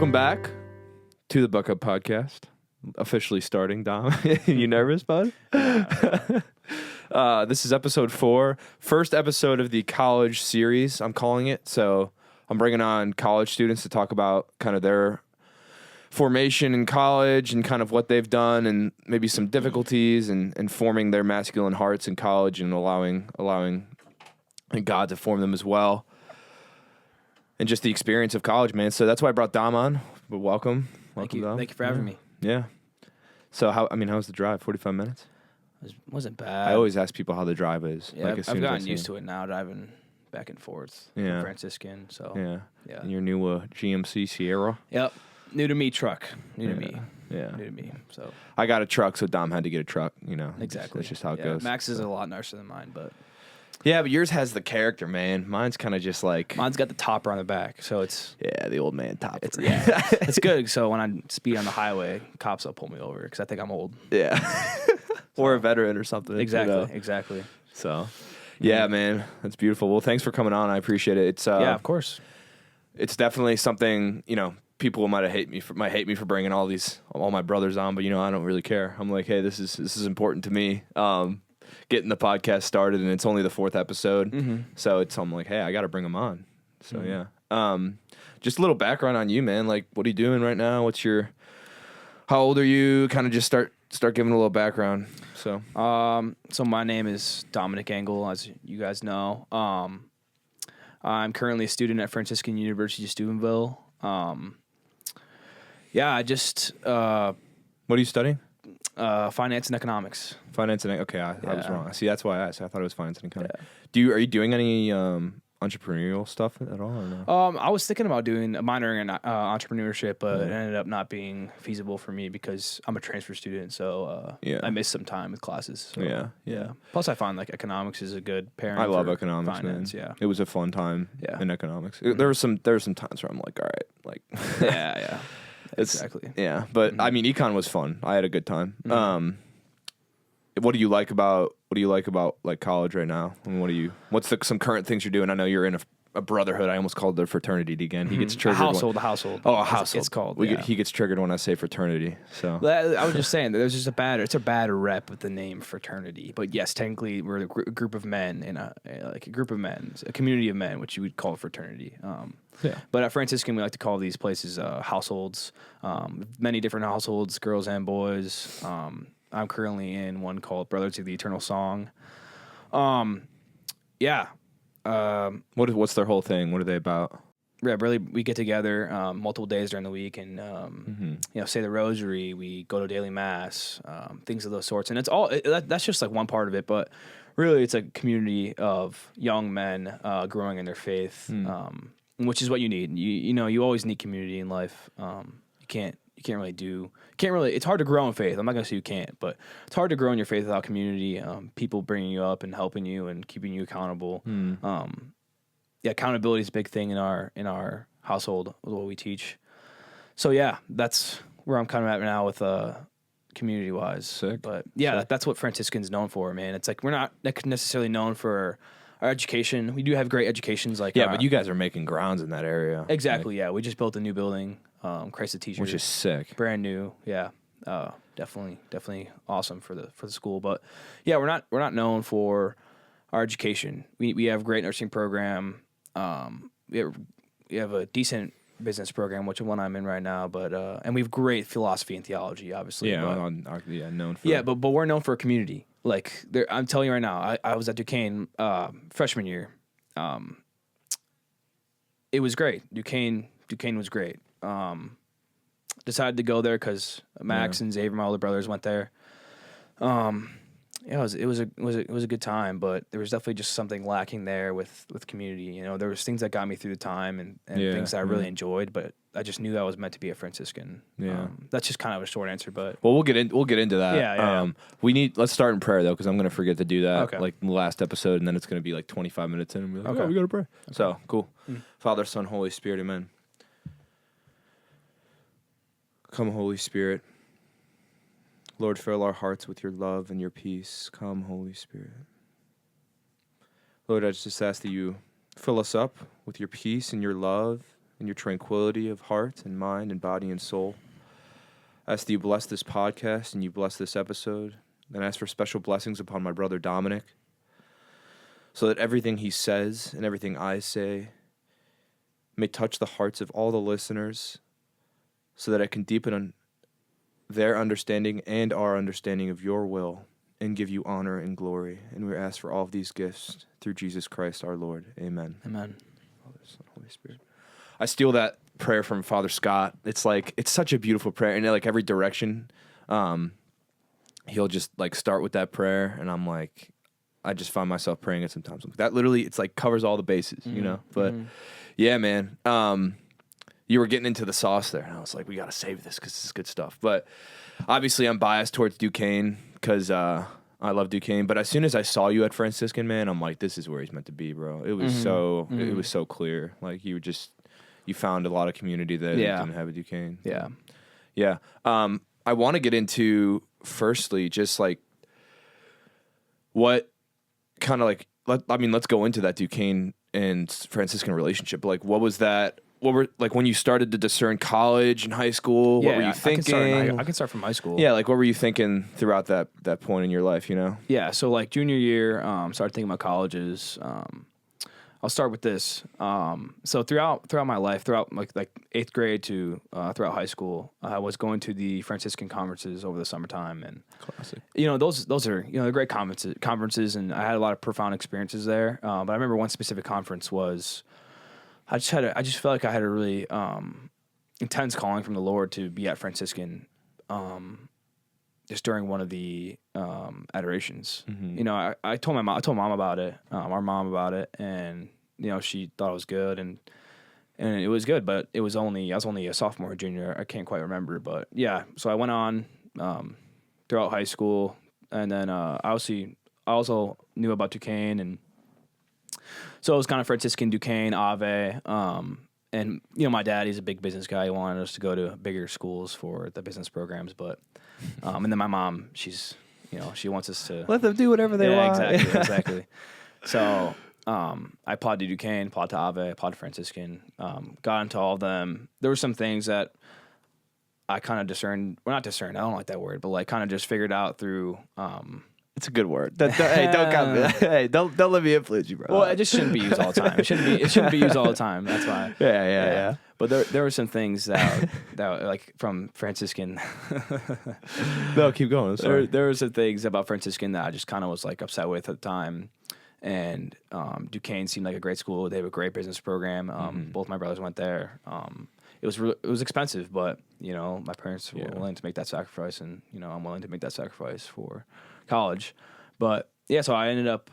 Welcome back to the Buck Up Podcast. Officially starting, Dom. You nervous, bud? This is episode 4. First episode of the college series, I'm calling it. So I'm bringing on college students to talk about kind of their formation in college and kind of what they've done and maybe some difficulties and forming their masculine hearts in college and allowing God to form them as well. And just the experience of college, man. So that's why I brought Dom on. But welcome. Thank you. Dom. Thank you for having me. Yeah. So how's the drive? 45 minutes? It wasn't bad. I always ask people how the drive is. Yeah, I've gotten used to it now, driving back and forth from Franciscan. So yeah. And your new GMC Sierra? Yep. New to me truck. New to me. Yeah. New to me. So I got a truck, so Dom had to get a truck, Exactly. That's just how it goes. Max is a lot nicer than mine, but yeah, but yours has the character, man. Mine's kind of just like mine's got the topper on the back, so it's the old man topper. It's good. So when I speed on the highway, cops will pull me over because I think I'm old. Yeah, or a veteran or something. Exactly. So, yeah, man, that's beautiful. Well, thanks for coming on. I appreciate it. It's yeah, of course. It's definitely something people might hate me for bringing all my brothers on, but I don't really care. I'm like, hey, this is important to me. Getting the podcast started, and it's only the 4th episode, so I'm like, hey, I got to bring them on. So yeah, just a little background on you, man. Like, what are you doing right now? How old are you? Kind of just start giving a little background. So, so my name is Dominic Engle, as you guys know. I'm currently a student at Franciscan University of Steubenville. I just what are you studying? Finance and economics. Finance and okay, I was wrong. See, that's why I asked. I thought it was finance and economics. Yeah. Are you doing any entrepreneurial stuff at all? Or no? I was thinking about doing a minor in entrepreneurship, but it ended up not being feasible for me because I'm a transfer student, so I missed some time with classes. So, yeah. Plus, I find like economics is a good pairing. I love economics, finance, man. Yeah, it was a fun time. In economics. Mm-hmm. There were some times where I'm like, all right, like yeah. Exactly. Yeah, but I mean, econ was fun. I had a good time. Mm-hmm. What do you like about like college right now? I mean, what's some current things you're doing? I know you're in a brotherhood. I almost called it a fraternity again. He gets triggered. A household. Oh, a household. It's called. He gets triggered when I say fraternity. So I was just saying that there's just a bad rep with the name fraternity. But yes, technically we're a group of men in a community of men, which you would call a fraternity. But at Franciscan, we like to call these places households. Many different households, girls and boys. I'm currently in one called Brothers of the Eternal Song. what's their whole thing? What are they about? Yeah, really, we get together multiple days during the week and say the rosary. We go to daily mass, things of those sorts, and it's all that's just like one part of it. But really, it's a community of young men growing in their faith, which is what you need. You always need community in life. You can't really. It's hard to grow in faith. I'm not gonna say you can't, but it's hard to grow in your faith without community. People bringing you up and helping you and keeping you accountable. Accountability is a big thing in our household with what we teach. So that's where I'm kind of at now with community wise. Sick. But that's what Franciscan's known for, man. It's like we're not necessarily known for our education. We do have great educations, like but you guys are making grounds in that area. Exactly. We just built a new building, Christ the Teacher, which is sick, brand new. Definitely awesome for the school. But we're not known for our education. We have a great nursing program. We have a decent business program, which is one I'm in right now. But and we have great philosophy and theology, obviously. Known for. But we're known for a community. Like I'm telling you right now, I was at Duquesne freshman year. It was great. Duquesne was great. Decided to go there because Max and Xavier, my older brothers, went there. It was a good time, but there was definitely just something lacking there with community. There was things that got me through the time and things that I really enjoyed, but I just knew I was meant to be a Franciscan. That's just kind of a short answer, but we'll get into that. Let's start in prayer though, because I'm going to forget to do that like in the last episode, and then it's going to be like 25 minutes in, and we're like, we got to pray. Okay. So cool. Father, Son, Holy Spirit, amen. Come, Holy Spirit. Lord, fill our hearts with your love and your peace. Come, Holy Spirit. Lord, I just ask that you fill us up with your peace and your love and your tranquility of heart and mind and body and soul. I ask that you bless this podcast and you bless this episode. Then I ask for special blessings upon my brother Dominic, so that everything he says and everything I say may touch the hearts of all the listeners, so that I can deepen their understanding and our understanding of your will and give you honor and glory. And we ask for all of these gifts through Jesus Christ our Lord. Amen. Amen. Father, Son, Holy Spirit. I steal that prayer from Father Scott. It's such a beautiful prayer. And like every direction, he'll just like start with that prayer. And I'm like, I just find myself praying it sometimes. That literally, it's like covers all the bases, you know? But yeah, man. You were getting into the sauce there, and I was like, we got to save this because this is good stuff. But obviously, I'm biased towards Duquesne because I love Duquesne. But as soon as I saw you at Franciscan, man, I'm like, this is where he's meant to be, bro. It was it was so clear. Like you found a lot of community that you didn't have at Duquesne. Yeah. Yeah. I want to get into, firstly, just like what kind of like, let's go into that Duquesne and Franciscan relationship. Like, what was that? What were, like, when you started to discern college and high school, what were you thinking? I can start from high school. Yeah, like, what were you thinking throughout that point in your life, you know? Yeah, so, like, junior year, started thinking about colleges. I'll start with this. So throughout my life, throughout like 8th grade to throughout high school, I was going to the Franciscan conferences over the summertime, and Classic. you know those are they're great conferences, and I had a lot of profound experiences there. But I remember one specific conference was I just felt like I had a really intense calling from the Lord to be at Franciscan. Just during one of the adorations, you know, I told mom about it, our mom about it, and you know, she thought it was good, and it was good, but I was only a sophomore or junior. I can't quite remember, but yeah. So I went on throughout high school, and then I also knew about Duquesne, and so it was kind of Franciscan, Duquesne, Ave. And, you know, my dad, he's a big business guy. He wanted us to go to bigger schools for the business programs. But, and then my mom, she's, you know, she wants us to let them do whatever they want. Exactly. So, I applied to Duquesne, applied to Ave, applied to Franciscan, got into all of them. There were some things that I kind of discerned, well, not discerned, I don't like that word, but like kind of just figured out through, it's a good word. Hey, don't come. Hey, don't let me influence you, bro. Well, it just shouldn't be used all the time. It shouldn't be used all the time. That's why. Yeah. But there were some things that like from Franciscan. No, keep going. There were some things about Franciscan that I just kind of was like upset with at the time. And Duquesne seemed like a great school. They have a great business program. Both my brothers went there. It was expensive, but you know my parents were willing to make that sacrifice, and you know I'm willing to make that sacrifice for college. But yeah, so I ended up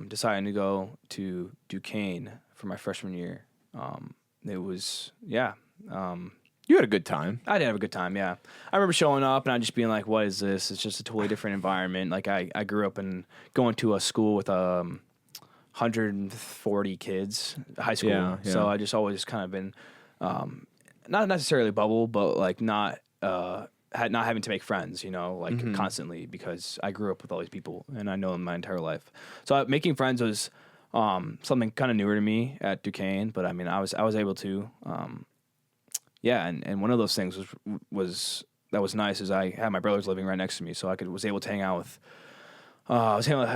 deciding to go to Duquesne for my freshman year. It was you had a good time. I did have a good time. Yeah, I remember showing up and I just being like, "What is this? It's just a totally different environment." Like I grew up in going to a school with 140 kids, high school. Yeah. So I just always kind of been not necessarily bubble, but like not having to make friends, you know, like constantly, because I grew up with all these people and I know them my entire life. So making friends was something kind of newer to me at Duquesne, but I mean, I was able to, and one of those things was nice is I had my brothers living right next to me, so I was able to hang out with. I was able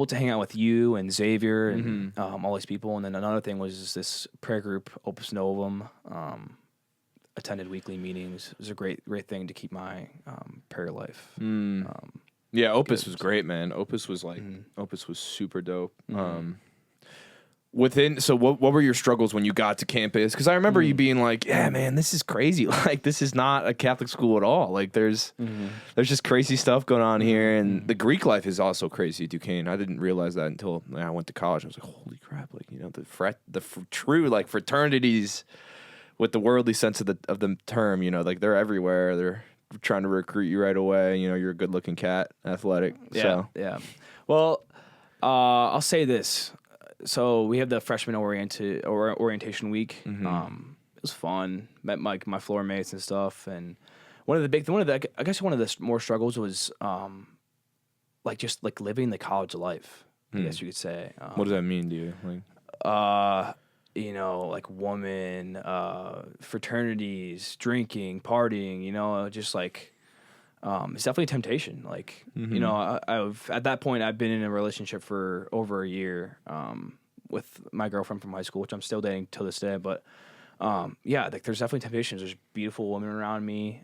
to hang out with you and Xavier and all these people, and then another thing was this prayer group, Opus Novum. Attended weekly meetings. It was a great thing to keep my prayer life. Yeah, Opus was great, man. Opus was Opus was super dope. So what were your struggles when you got to campus? Because I remember you being like, yeah, man, this is crazy. Like, this is not a Catholic school at all. Like, there's just crazy stuff going on here. And the Greek life is also crazy at Duquesne. I didn't realize that until I went to college. I was like, holy crap. Like, you know, the true, like, fraternities with the worldly sense of the term, you know, like, they're everywhere. They're trying to recruit you right away. You know, you're a good-looking cat, athletic. Yeah. Well, I'll say this. So we have the freshman orientation week. It was fun. Met my floor mates and stuff. And one of the more struggles was just living the college life. I guess you could say. What does that mean to you? Like, you know, like woman, fraternities, drinking, partying, you know, just like, it's definitely a temptation. Like, you know, I've at that point I've been in a relationship for over a year, with my girlfriend from high school, which I'm still dating till this day. But, yeah, like there's definitely temptations. There's beautiful women around me.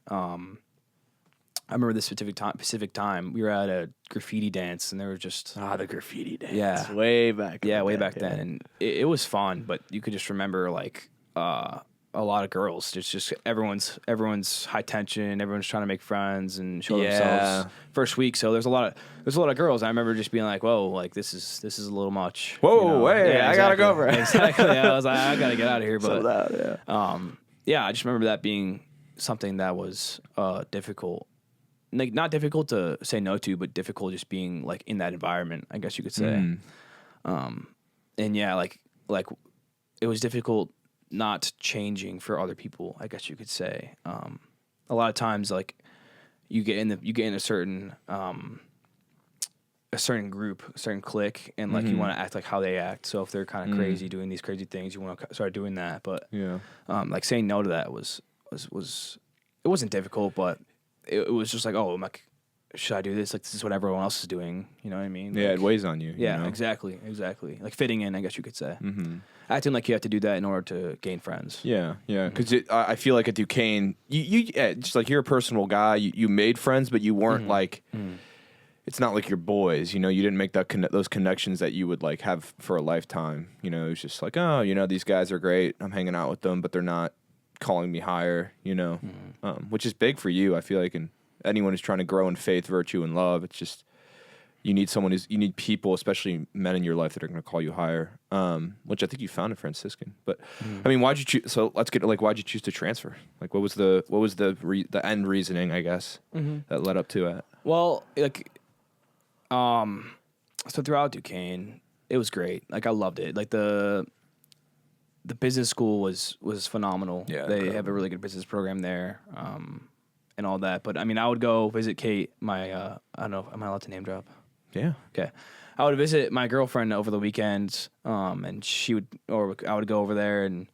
I remember this specific time we were at a graffiti dance, and there were just the graffiti dance. Yeah. Way back. yeah, way back then, and it was fun. But you could just remember like a lot of girls. It's just everyone's high tension. Everyone's trying to make friends and show themselves first week. So there's a lot of girls. I remember just being like, whoa, like this is a little much. Whoa, you know? hey, Yeah, I gotta go over it. Exactly. I was like, I gotta get out of here. But Sold out, yeah. yeah, I just remember that being something that was difficult. Like not difficult to say no to, but difficult just being like in that environment, I guess you could say. And yeah, like it was difficult not changing for other people, I guess you could say. A lot of times, like you get in a certain group, a certain clique, and like you want to act like how they act. So if they're kind of crazy doing these crazy things, you want to start doing that. But like saying no to that was it wasn't difficult, but it was just like, oh, I'm like, should I do this? Like this is what everyone else is doing. You know what I mean? Yeah, like, it weighs on you. Yeah, you know? exactly. Like fitting in, I guess you could say. Acting like you have to do that in order to gain friends. Yeah, yeah. Because I feel like at Duquesne, just like you're a personal guy. You made friends, but you weren't like. It's not like your boys. You know, you didn't make those connections that you would like have for a lifetime. You know, it was just like, oh, you know, these guys are great. I'm hanging out with them, but they're not calling me higher. You know, which is big for you. I feel like, and anyone who's trying to grow in faith, virtue, and love, it's just. You need people, especially men in your life, that are going to call you higher. Which I think you found in Franciscan. But I mean, why'd you choose? So let's get why'd you choose to transfer? Like, what was the end reasoning, I guess, that led up to it? Well, like, so throughout Duquesne, it was great. Like I loved it. Like the business school was phenomenal. Yeah, they incredible. have a really good business program there, and all that. But I mean, I would go visit Kate. My I don't know. Am I allowed to name drop? Yeah. Okay. I would visit my girlfriend over the weekends, and I would go over there and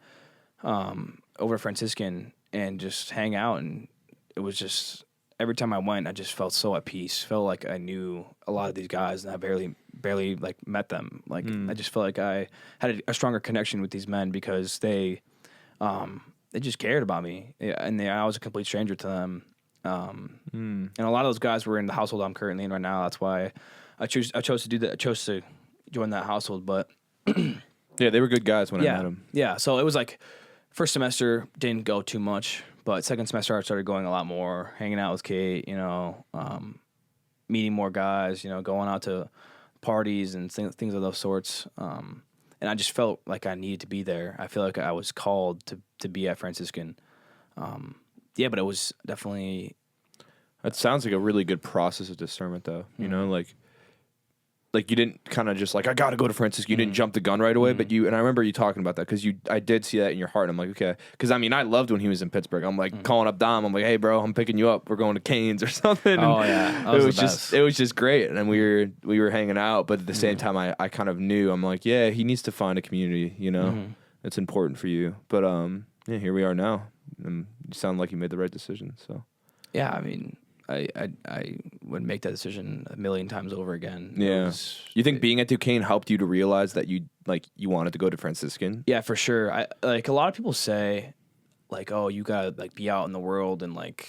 over to Franciscan and just hang out. And it was just every time I went, I just felt so at peace. Felt like I knew a lot of these guys, and I barely like met them. Like I just felt like I had a stronger connection with these men because they just cared about me, and I was a complete stranger to them. And a lot of those guys were in the household I'm currently in right now. That's why I chose to do that. I chose to join that household, but Yeah, they were good guys when I met them. yeah. So it was like first semester didn't go too much, but second semester I started going a lot more, hanging out with Kate, you know, meeting more guys, you know, going out to parties and things of those sorts. And I just felt like I needed to be there. I feel like I was called to be at Franciscan. Yeah, but it was definitely. That sounds like a really good process of discernment, though. You know, like you didn't kind of just like, I got to go to Franciscan. You didn't jump the gun right away, but and I remember you talking about that because I did see that in your heart. I'm like, okay. Because I mean, I loved when he was in Pittsburgh. I'm like calling up Dom. I'm like, hey, bro, I'm picking you up. We're going to Cane's or something. And Oh yeah, it was just great. And we were hanging out, but at the same time, I kind of knew, I'm like, yeah, he needs to find a community, you know, it's important for you. But yeah, here we are now. And you sound like you made the right decision. So yeah, I mean, I would make that decision a million times over again. yeah, you think being at Duquesne helped you to realize that you wanted to go to Franciscan? Yeah, for sure. I like a lot of people say, like, oh, you gotta like be out in the world and like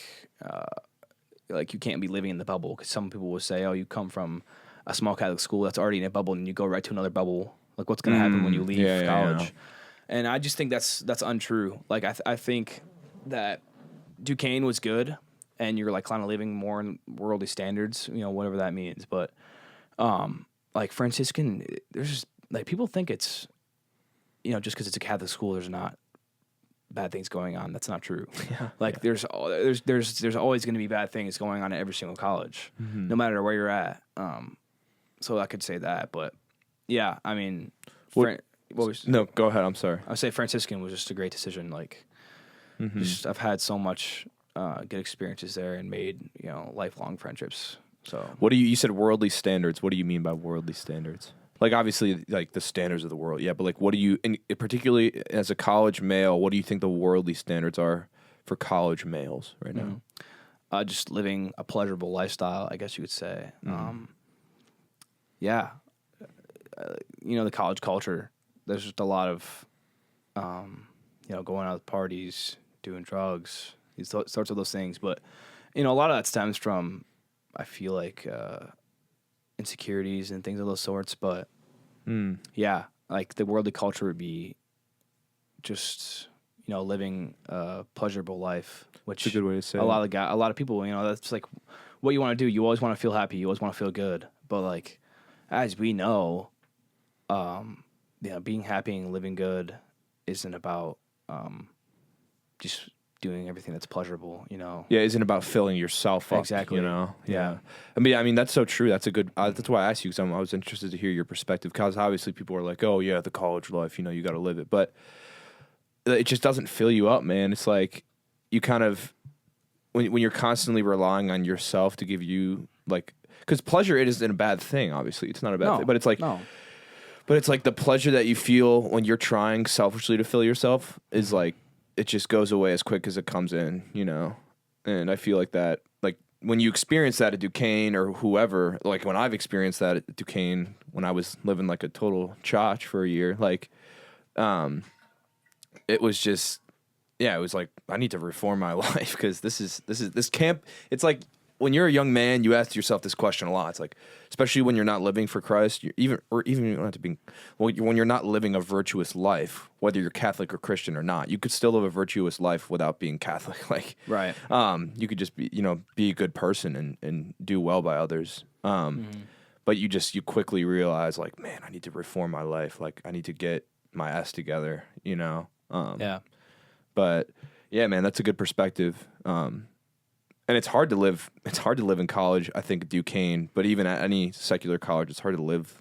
you can't be living in the bubble. Because some people will say, oh, you come from a small Catholic school that's already in a bubble, and you go right to another bubble. Like, what's gonna happen when you leave college? Yeah. And I just think that's untrue. Like, I think that Duquesne was good, and you're like kind of living more in worldly standards, you know, whatever that means. But like Franciscan, there's just like people think it's, you know, just because it's a Catholic school, there's not bad things going on. That's not true. Like there's always going to be bad things going on at every single college, no matter where you're at. So I could say that, but yeah, I mean, No, go ahead. I'm sorry. I would say Franciscan was just a great decision. Like, just I've had so much good experiences there and made, you know, lifelong friendships. So What do you said worldly standards? What do you mean by worldly standards? Like obviously like the standards of the world, yeah, but like what do you, and particularly as a college male, what do you think the worldly standards are for college males right now? Just living a pleasurable lifestyle, I guess you could say. Yeah, the college culture. There's just a lot of, going out with parties, doing drugs, these sorts of those things. But a lot of that stems from, I feel like, insecurities and things of those sorts. But yeah, like the worldly culture would be just living a pleasurable life, which It's a good way to say a lot of people, that's like what you want to do. You always want to feel happy. You always want to feel good. But like, as we know, being happy and living good isn't about just doing everything that's pleasurable. Yeah, isn't about filling yourself up. Exactly. Yeah. I mean that's so true. That's a good. That's why I asked you, because I was interested to hear your perspective. Because obviously people are like, oh yeah, the college life. You got to live it, but it just doesn't fill you up, man. It's like you kind of when you're constantly relying on yourself to give you like, because pleasure, it isn't a bad thing. Obviously, it's not a bad thing, but it's like But it's like the pleasure that you feel when you're trying selfishly to fill yourself is like, it just goes away as quick as it comes in, And I feel like that, like when you experience that at Duquesne or whoever, like when I've experienced that at Duquesne when I was living like a total chotch for a year, like, it was just, it was like, I need to reform my life because this camp. It's like when you're a young man, you ask yourself this question a lot. It's like, especially when you're not living for Christ, you don't have to be, when you're not living a virtuous life, whether you're Catholic or Christian or not, you could still live a virtuous life without being Catholic. Like, right. You could just be, be a good person and do well by others. But you quickly realize like, man, I need to reform my life. Like I need to get my ass together, Yeah. But yeah, man, that's a good perspective. And it's hard to live. It's hard to live in college, I think, at Duquesne. But even at any secular college, it's hard to live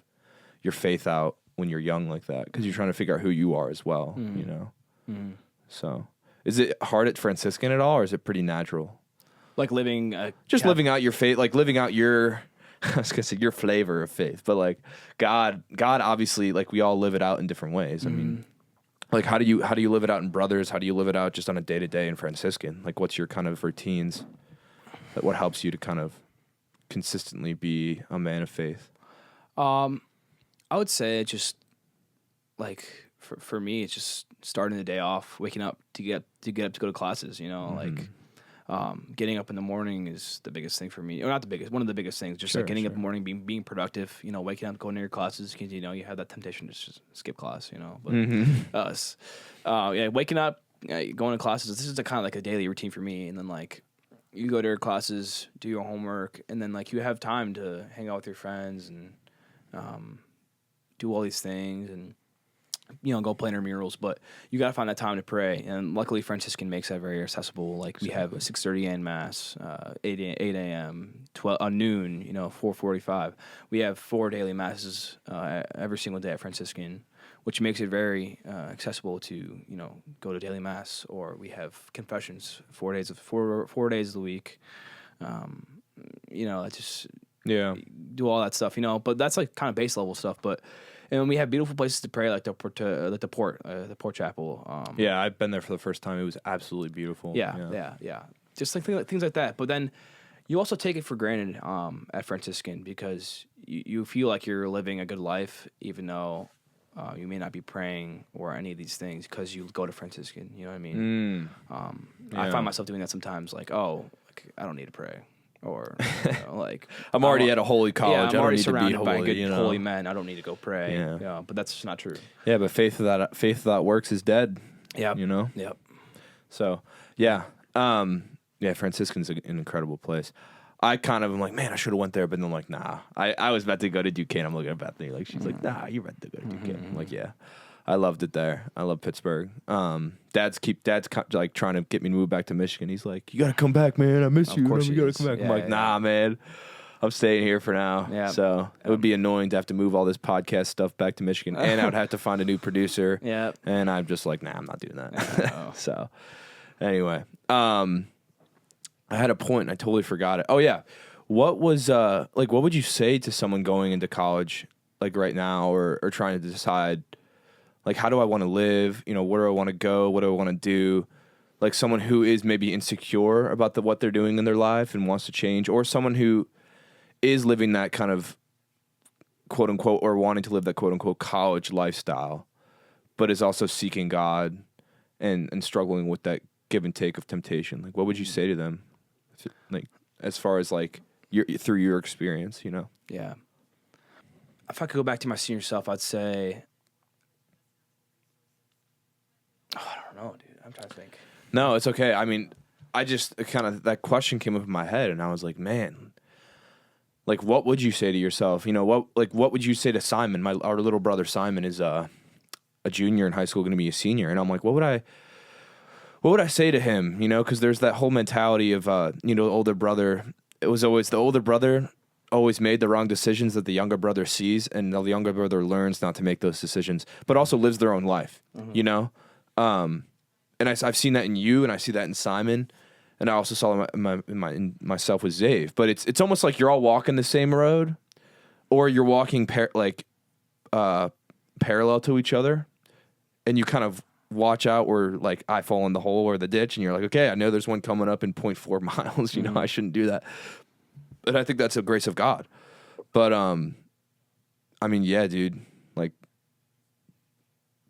your faith out when you're young like that because you're trying to figure out who you are as well. So, is it hard at Franciscan at all, or is it pretty natural? Like living, living out your faith, like living out your. I was gonna say your flavor of faith, but like God obviously, like we all live it out in different ways. I mean, like how do you live it out in Brothers? How do you live it out just on a day to day in Franciscan? Like, what's your kind of routines? What helps you to kind of consistently be a man of faith? I would say just like for me, it's just starting the day off, waking up to get up to go to classes. Like getting up in the morning is the biggest thing for me, or not the biggest, one of the biggest things. Just like getting up in the morning, being productive. Waking up, going to your classes because you have that temptation to just skip class. But waking up, going to classes. This is kind of like a daily routine for me, and then like. You go to your classes, do your homework, and then like you have time to hang out with your friends and do all these things and go play intramurals. But you gotta find that time to pray. And luckily, Franciscan makes that very accessible. Like we have a 6:30 a.m. mass, 8 a.m., 12 noon, 4:45. We have 4 daily masses every single day at Franciscan, which makes it very accessible to go to daily mass, or we have confessions 4 days of the week. I just do all that stuff, But that's like kind of base level stuff. But and we have beautiful places to pray, like the Port Chapel. I've been there for the first time. It was absolutely beautiful. Yeah. Just like things like that. But then you also take it for granted at Franciscan because you feel like you're living a good life, even though. You may not be praying or any of these things because you go to Franciscan. You know what I mean? I find myself doing that sometimes. Like, I don't need to pray, or like I'm already at a holy college. I'm I already don't need surrounded to be by holy, good holy men. I don't need to go pray. Yeah. But that's just not true. Yeah, but faith without works is dead. Yeah, Yep. So Franciscan's an incredible place. I kind of am like, man, I should have went there, but then I'm like, nah. I was about to go to Duquesne. I'm looking at Bethany. Like, she's like, nah, you're about to go to Duquesne. I'm like, yeah. I loved it there. I love Pittsburgh. Dad's like trying to get me to move back to Michigan. He's like, you got to come back, man. I miss you. Of course you got to come back. I'm like, nah, man. I'm staying here for now. Yeah. So it would be annoying to have to move all this podcast stuff back to Michigan, and I would have to find a new producer. Yeah. And I'm just like, nah, I'm not doing that. No. So anyway, I had a point and I totally forgot it. Oh yeah. What was what would you say to someone going into college like right now, or trying to decide, like, how do I want to live? You know, where do I want to go? What do I want to do? Like someone who is maybe insecure about what they're doing in their life and wants to change, or someone who is living that kind of quote unquote, or wanting to live that quote unquote college lifestyle, but is also seeking God and struggling with that give and take of temptation. Like, what would you say to them? Like, as far as like through your experience, you know? Yeah. If I could go back to my senior self, I'd say, I don't know, dude. I'm trying to think. No, it's okay. I mean, I just kind of, that question came up in my head, and I was like, man, like, what would you say to yourself? You know, what would you say to Simon? Our little brother Simon is a junior in high school, going to be a senior, and I'm like, what would I say to him? You know, because there's that whole mentality of, you know, older brother. It was always the older brother always made the wrong decisions that the younger brother sees, and the younger brother learns not to make those decisions, but also lives their own life. You know. And I've seen that in you, and I see that in Simon, and I also saw in myself with Zave. But it's almost like you're all walking the same road, or you're walking parallel to each other, and you kind of watch out where, like, I fall in the hole or the ditch, and you're like, okay, I know there's one coming up in 0.4 miles. You know, I shouldn't do that. But I think that's a grace of God. But I mean, yeah, dude, like,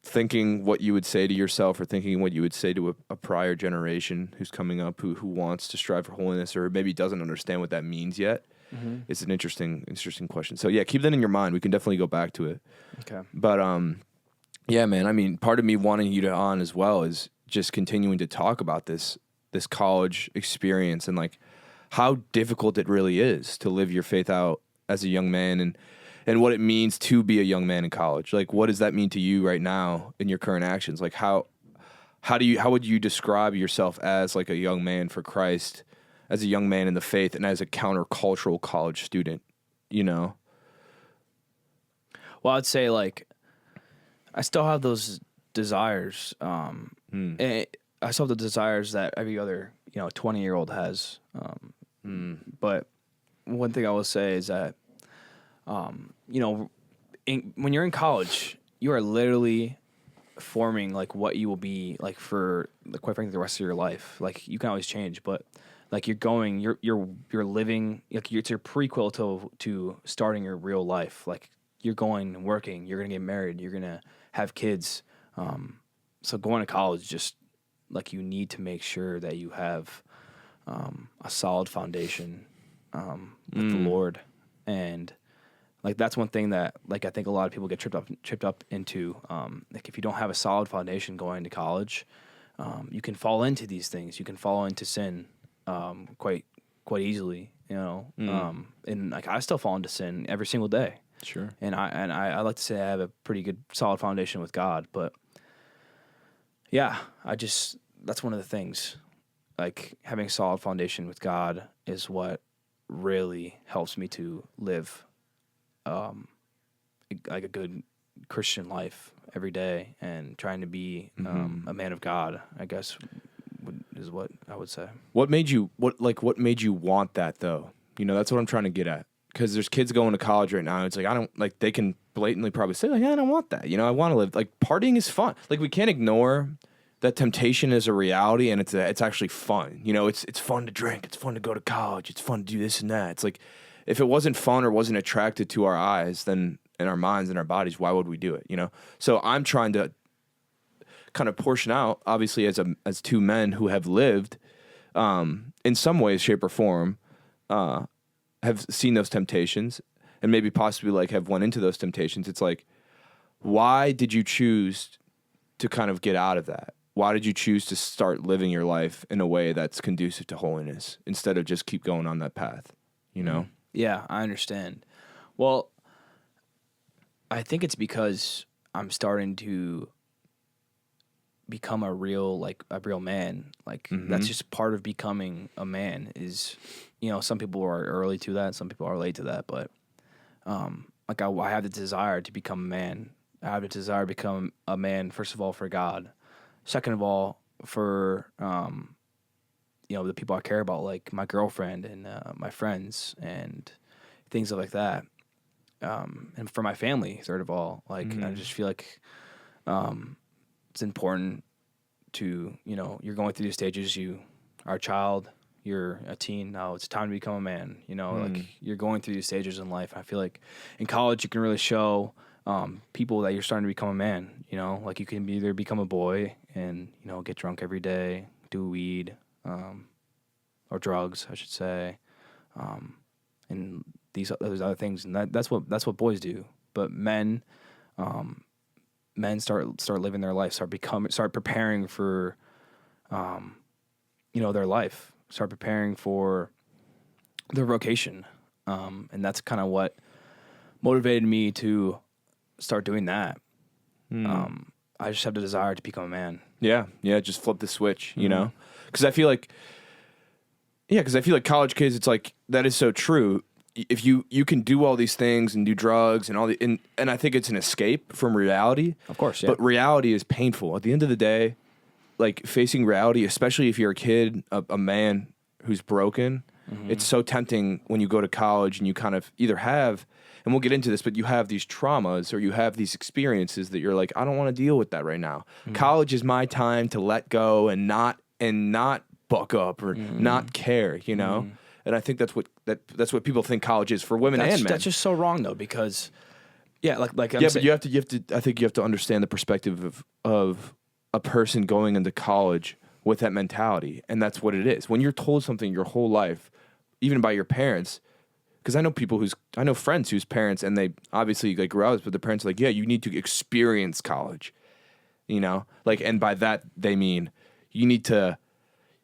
thinking what you would say to yourself, or thinking what you would say to a prior generation who's coming up, who wants to strive for holiness, or maybe doesn't understand what that means yet. It's an interesting question. So yeah, keep that in your mind. We can definitely go back to it. Okay. But yeah, man, I mean, part of me wanting you to on as well is just continuing to talk about this college experience, and like how difficult it really is to live your faith out as a young man, and what it means to be a young man in college. Like, what does that mean to you right now in your current actions? Like, how would you describe yourself as like a young man for Christ, as a young man in the faith, and as a countercultural college student, you know? Well, I'd say, like, I still have those desires. And I still have the desires that every other, 20-year-old has. But one thing I will say is that, when you're in college, you are literally forming like what you will be like for, like, quite frankly, the rest of your life. Like, you can always change, but like you're living, like, it's your prequel to starting your real life. Like, you're going and working, you're gonna get married, you're gonna have kids. So going to college, just like, you need to make sure that you have a solid foundation with the Lord. And like, that's one thing that, like, I think a lot of people get tripped up into. Like, if you don't have a solid foundation going to college, you can fall into these things. You can fall into sin quite easily, and like, I still fall into sin every single day. Sure. And I like to say I have a pretty good solid foundation with God, but yeah, that's one of the things. Like, having a solid foundation with God is what really helps me to live like a good Christian life every day, and trying to be a man of God, I guess, is what I would say. What made you want that though? You know, that's what I'm trying to get at. Because there's kids going to college right now. It's like, I don't, like, they can blatantly probably say, like, I don't want that. You know, I want to live, like, partying is fun. Like, we can't ignore that temptation is a reality, and it's actually fun. You know, it's fun to drink. It's fun to go to college. It's fun to do this and that. It's like, if it wasn't fun or wasn't attracted to our eyes, then in our minds and our bodies, why would we do it? You know? So I'm trying to kind of portion out, obviously, as two men who have lived in some ways, shape, or form, have seen those temptations, and maybe possibly like have went into those temptations. It's like, why did you choose to kind of get out of that? Why did you choose to start living your life in a way that's conducive to holiness instead of just keep going on that path? You know? Yeah, I understand. Well, I think it's because I'm starting to become a real man. Like, that's just part of becoming a man is, some people are early to that, some people are late to that, but like, I have the desire to become a man. I have the desire to become a man, first of all, for God. Second of all, for the people I care about, like my girlfriend and my friends and things like that. and for my family, third of all. Like, I just feel like it's important to, you're going through these stages. You are a child, you're a teen, now it's time to become a man. Like, you're going through these stages in life. I feel like in college you can really show people that you're starting to become a man. Like, you can either become a boy and, get drunk every day, do weed, or drugs, I should say, and those other things, and that's what boys do. But men start living their life, start preparing for, their life, start preparing for their vocation, and that's kind of what motivated me to start doing that. I just have the desire to become a man. Yeah, just flip the switch, because I feel like college kids, it's like, that is so true. If you can do all these things and do drugs and and I think it's an escape from reality. Of course, yeah. But reality is painful. At the end of the day, like, facing reality, especially if you're a kid, a man who's broken, it's so tempting when you go to college and you kind of either have, and we'll get into this, but you have these traumas or you have these experiences that you're like, I don't want to deal with that right now. College is my time to let go and not buck up or not care, And I think that's what people think college is for women and men. That's just so wrong, though, because but you have to. I think you have to understand the perspective of a person going into college with that mentality, and that's what it is. When you're told something your whole life, even by your parents, because I know friends whose parents, and they obviously like grew up, but the parents are like, yeah, you need to experience college, and by that they mean you need to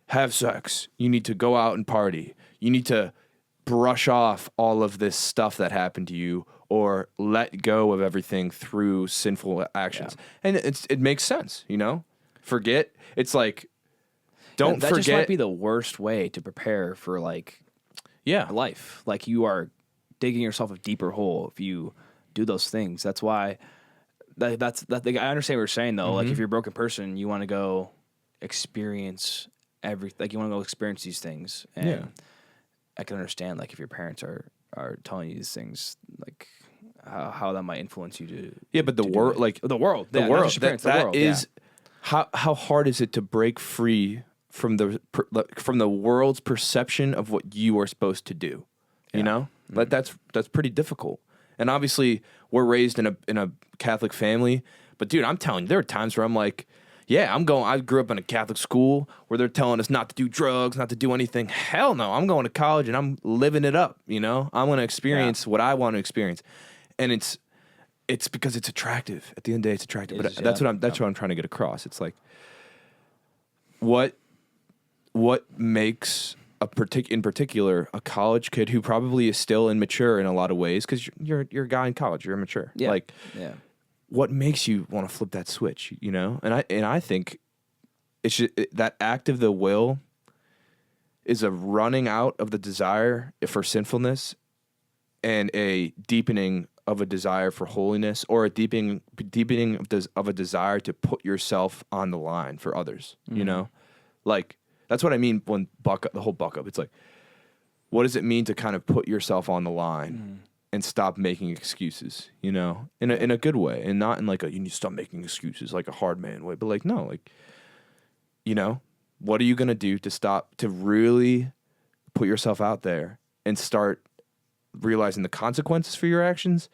have sex, you need to go out and party. You need to brush off all of this stuff that happened to you or let go of everything through sinful actions. Yeah. And it makes sense, Forget. It's like, don't forget. That just might be the worst way to prepare for, like, life. Like, you are digging yourself a deeper hole if you do those things. That's why, I understand what you're saying, though. Like, if you're a broken person, you want to go experience everything. Like, you want to go experience these things. And I can understand, like, if your parents are telling you these things, like, how that might influence you to. But the world, like the world, the world, that is how hard is it to break free from the world's perception of what you are supposed to do? But that's pretty difficult. And obviously, we're raised in a Catholic family. But dude, I'm telling you, there are times where I'm like, yeah, I grew up in a Catholic school where they're telling us not to do drugs, not to do anything. Hell no, I'm going to college and I'm living it up, I'm going to experience what I want to experience. And it's because it's attractive. At the end of the day, it's attractive. But that's what I'm trying to get across. It's like, what makes in particular a college kid who probably is still immature in a lot of ways, because you're a guy in college, you're immature. What makes you want to flip that switch, And I think it's just, that act of the will is a running out of the desire for sinfulness and a deepening of a desire for holiness, or a deepening of a desire to put yourself on the line for others, Like, that's what I mean when the whole buck up. It's like, what does it mean to kind of put yourself on the line? And stop making excuses, in a good way, and not in like you need to stop making excuses, like a hard man way, but like, no, like, what are you going to do to really put yourself out there and start realizing the consequences for your actions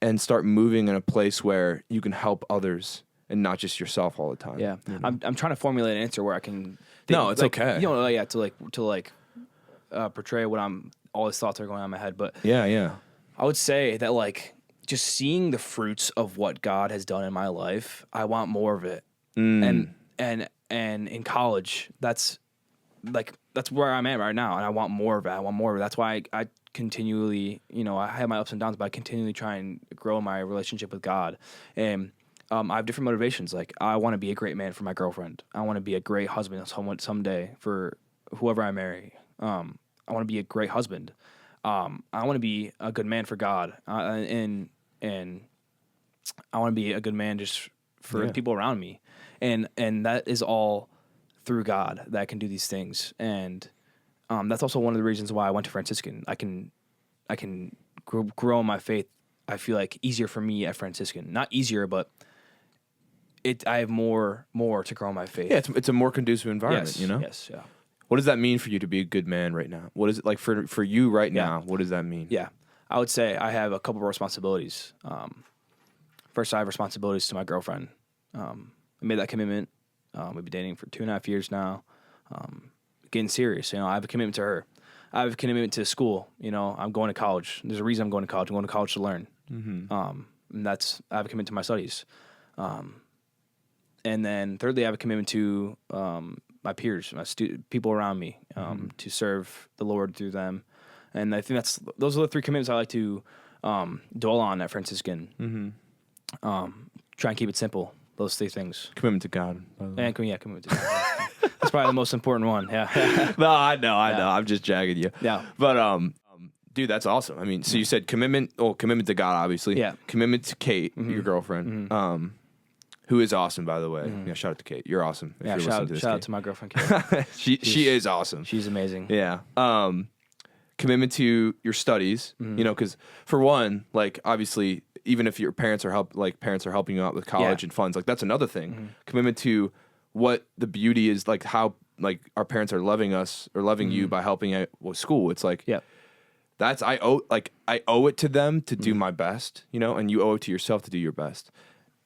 and start moving in a place where you can help others and not just yourself all the time. Yeah. I'm trying to formulate an answer where I can No, it's like, okay. To portray what all these thoughts are going on in my head, but yeah. I would say that, like, just seeing the fruits of what God has done in my life, I want more of it. And in college, that's where I'm at right now, and I want more of it. That's why I continually, I have my ups and downs, but I continually try and grow my relationship with God. And I have different motivations. Like, I want to be a great man for my girlfriend. I want to be a great husband someday for whoever I marry. I want to be a great husband. I want to be a good man for God, and I want to be a good man just for the people around me, and that is all through God that I can do these things, and that's also one of the reasons why I went to Franciscan. I can grow in my faith I feel like easier for me at Franciscan. Not easier, but I have more to grow in my faith. Yeah, it's a more conducive environment, Yes, you know? yes, yeah. What does that mean for you to be a good man right now? What is it like for you right Yeah. now? What does that mean? Yeah. I would say I have a couple of responsibilities. First, I have responsibilities to my girlfriend. I made that commitment. We've been dating for 2.5 years now. Getting serious. You know, I have a commitment to her. I have a commitment to school. You know, I'm going to college. There's a reason I'm going to college. I'm going to college to learn. And I have a commitment to my studies. And then thirdly, I have a commitment to my peers, people around me, to serve the Lord through them. And I think those are the 3 commitments I like to dwell on at Franciscan. Try and keep it simple. Those 3 things. Commitment to God. And commitment to God. That's probably the most important one. Yeah. No, I know. I'm just jagging you. Yeah. But dude, that's awesome. I mean, so you said commitment to God, obviously. Yeah. Commitment to Kate, your girlfriend. Who is awesome, by the way. Yeah, shout out to Kate. You're awesome. If Yeah. you're listening to this, Shout out Kate. to my girlfriend, Kate. She is awesome. She's amazing. Yeah. Commitment to your studies, you know, because for one, like obviously, even if your parents are helping you out with college and funds, like that's another thing. Commitment to what the beauty is, like how like our parents are loving us or loving you by helping out with school. It's like that's I owe it to them to do my best, you know, and you owe it to yourself to do your best.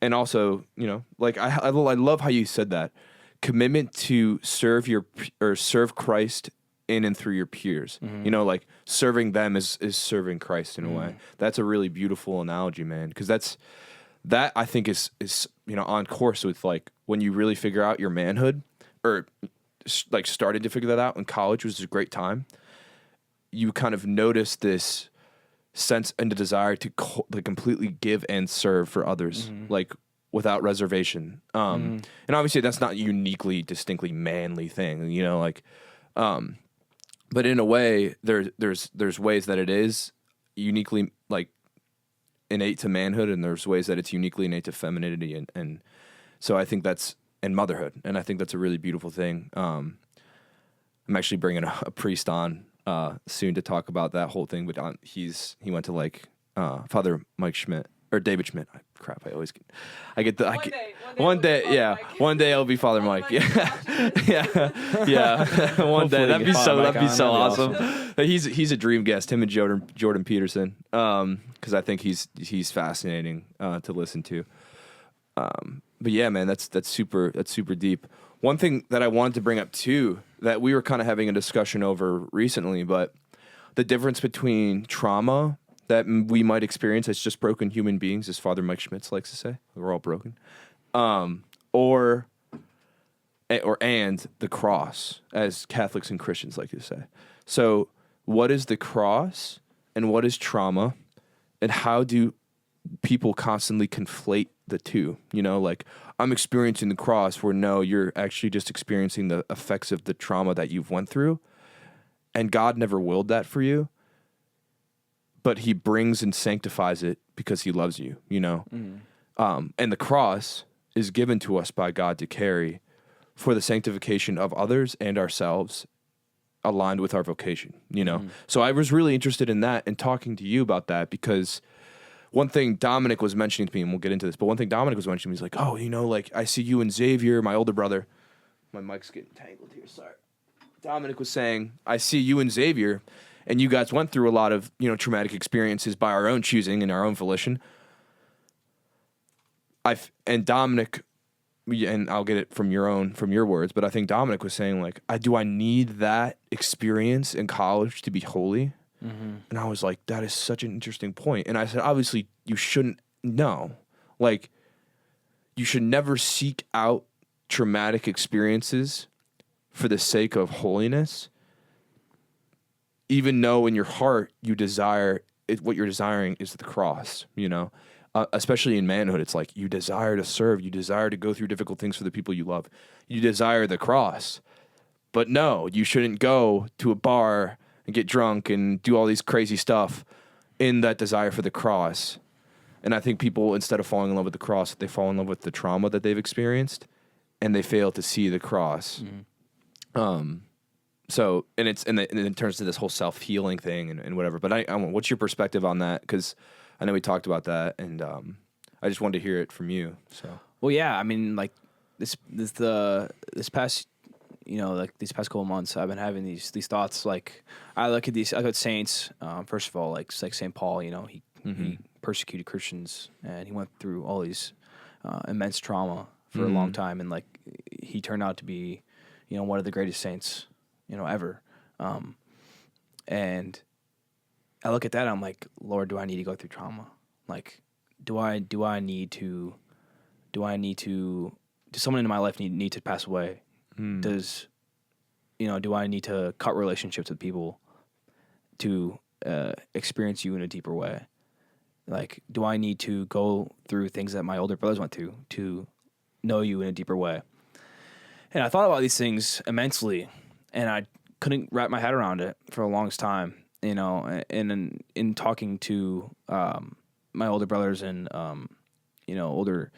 And also, you know, like I love how you said that commitment to serve Christ in and through your peers. You know, like serving them is serving Christ in a way. That's a really beautiful analogy, man, because that I think is you know on course with like when you really figure out your manhood or like started to figure that out in college, which was a great time. You kind of notice this sense and the desire to completely give and serve for others, like without reservation. And obviously that's not a distinctly manly thing, you know, like, but in a way there's ways that it is uniquely like innate to manhood, and there's ways that it's uniquely innate to femininity. And so I think and motherhood. And I think that's a really beautiful thing. I'm actually bringing a priest on soon to talk about that whole thing, but he went to like Father Mike Schmidt or David Schmidt. Crap, one day it'll be Father Mike. Yeah. One day that'd be so awesome. He's a dream guest. Him and Jordan Peterson. Because I think he's fascinating to listen to. But yeah, man, that's super deep. One thing that I wanted to bring up too, that we were kind of having a discussion over recently, but the difference between trauma that we might experience as just broken human beings, as Father Mike Schmitz likes to say, we're all broken, and the cross, as Catholics and Christians like to say. So what is the cross and what is trauma, and how do people constantly conflate the two? You know, like I'm experiencing the cross, where no, you're actually just experiencing the effects of the trauma that you've went through, and God never willed that for you, but he brings and sanctifies it because he loves you, you know? And the cross is given to us by God to carry for the sanctification of others and ourselves, aligned with our vocation, you know? So I was really interested in that and talking to you about that, because one thing Dominic was mentioning to me, and we'll get into this, but one thing Dominic was mentioning to me, he's like, oh, you know, like I see you and Xavier, my older brother. My mic's getting tangled here, sorry. Dominic was saying, I see you and Xavier, and you guys went through a lot of, you know, traumatic experiences by our own choosing and our own volition. And Dominic, and I'll get it from your words, but I think Dominic was saying, like, do I need that experience in college to be holy? And I was like, that is such an interesting point. And I said, obviously, you shouldn't. No, like, you should never seek out traumatic experiences for the sake of holiness, even though in your heart you desire it. What you're desiring is the cross, you know. Especially in manhood, it's like you desire to serve, you desire to go through difficult things for the people you love, you desire the cross. But no, you shouldn't go to a bar and get drunk and do all these crazy stuff in that desire for the cross. And I think people, instead of falling in love with the cross, they fall in love with the trauma that they've experienced, and they fail to see the cross. So, and it turns to this whole self-healing thing and whatever. But I what's your perspective on that? Because I know we talked about that, and I just wanted to hear it from you. So Well, yeah, I mean, like this past, like these past couple months, I've been having these thoughts. Like I look at saints. First of all, like Saint Paul, he persecuted Christians, and he went through all these immense trauma for a long time, and like he turned out to be, one of the greatest saints, ever. And I look at that, I'm like, Lord, do I need to go through trauma? Like, do I need to? Does someone in my life need to pass away? Does, do I need to cut relationships with people to experience you in a deeper way? Like, do I need to go through things that my older brothers went through to know you in a deeper way? And I thought about these things immensely, and I couldn't wrap my head around it for the longest time, and in talking to my older brothers and, older,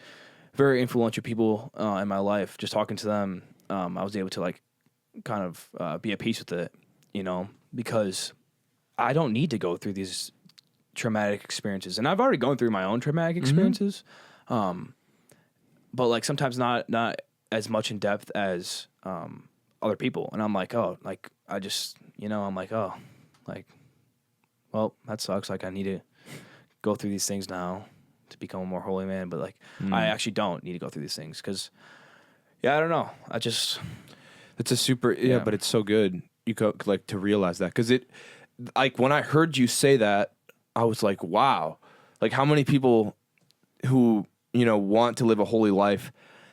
very influential people in my life, just talking to them, I was able to like kind of be at peace with it, because I don't need to go through these traumatic experiences, and I've already gone through my own traumatic experiences, but like sometimes not as much in depth as other people, and I'm like, oh, like I just, I'm like, oh, like, well, that sucks. Like I need to go through these things now to become a more holy man, but like I actually don't need to go through these things because, I don't know. it's a super but it's so good you go like to realize that, because it, like when I heard you say that, I was like, wow, like how many people who want to live a holy life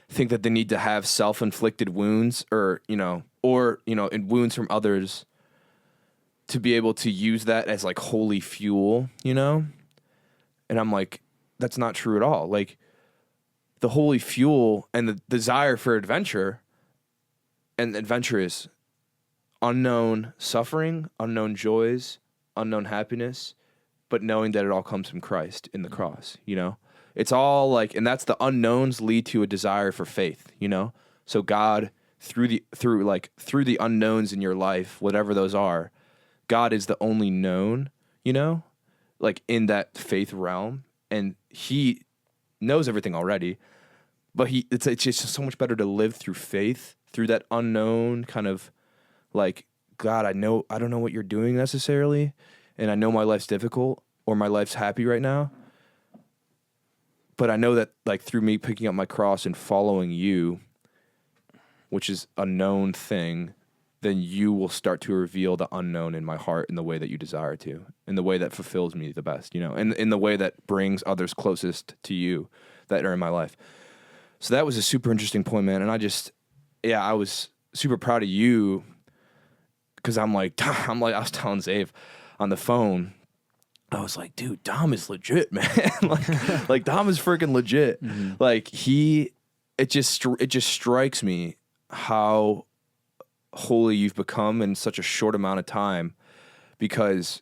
think that they need to have self-inflicted wounds or and wounds from others to be able to use that as like holy fuel, and I'm like, that's not true at all. Like the holy fuel and the desire for adventure, and adventure is unknown suffering, unknown joys, unknown happiness, but knowing that it all comes from Christ in the cross, It's all like, and that's the unknowns lead to a desire for faith, So God, through the unknowns in your life, whatever those are, God is the only known, like in that faith realm, and He knows everything already. But it's just so much better to live through faith, through that unknown kind of like, God, I don't know what you're doing necessarily, and I know my life's difficult or my life's happy right now. But I know that like through me picking up my cross and following you, which is a known thing, then you will start to reveal the unknown in my heart in the way that you desire to, in the way that fulfills me the best, and in the way that brings others closest to you that are in my life. So that was a super interesting point, man. And I was super proud of you, because I was telling Zave on the phone, I was like, dude, Dom is legit, man. like Dom is freaking legit. Mm-hmm. Like it just strikes me how holy you've become in such a short amount of time, because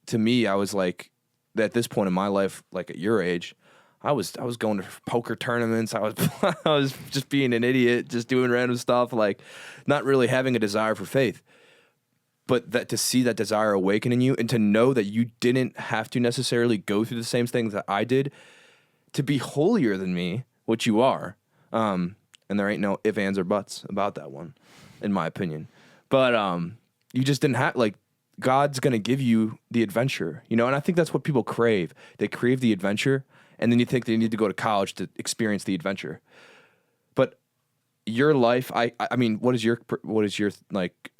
to me, I was like, at this point in my life, like at your age, I was going to poker tournaments. I was just being an idiot, just doing random stuff, like not really having a desire for faith. But that to see that desire awaken in you, and to know that you didn't have to necessarily go through the same things that I did to be holier than me, which you are. And there ain't no ifs, ands, or buts about that one, in my opinion. But you just didn't have, like, God's going to give you the adventure, and I think that's what people crave. They crave the adventure, and then you think they need to go to college to experience the adventure. But your life, I mean, what is your like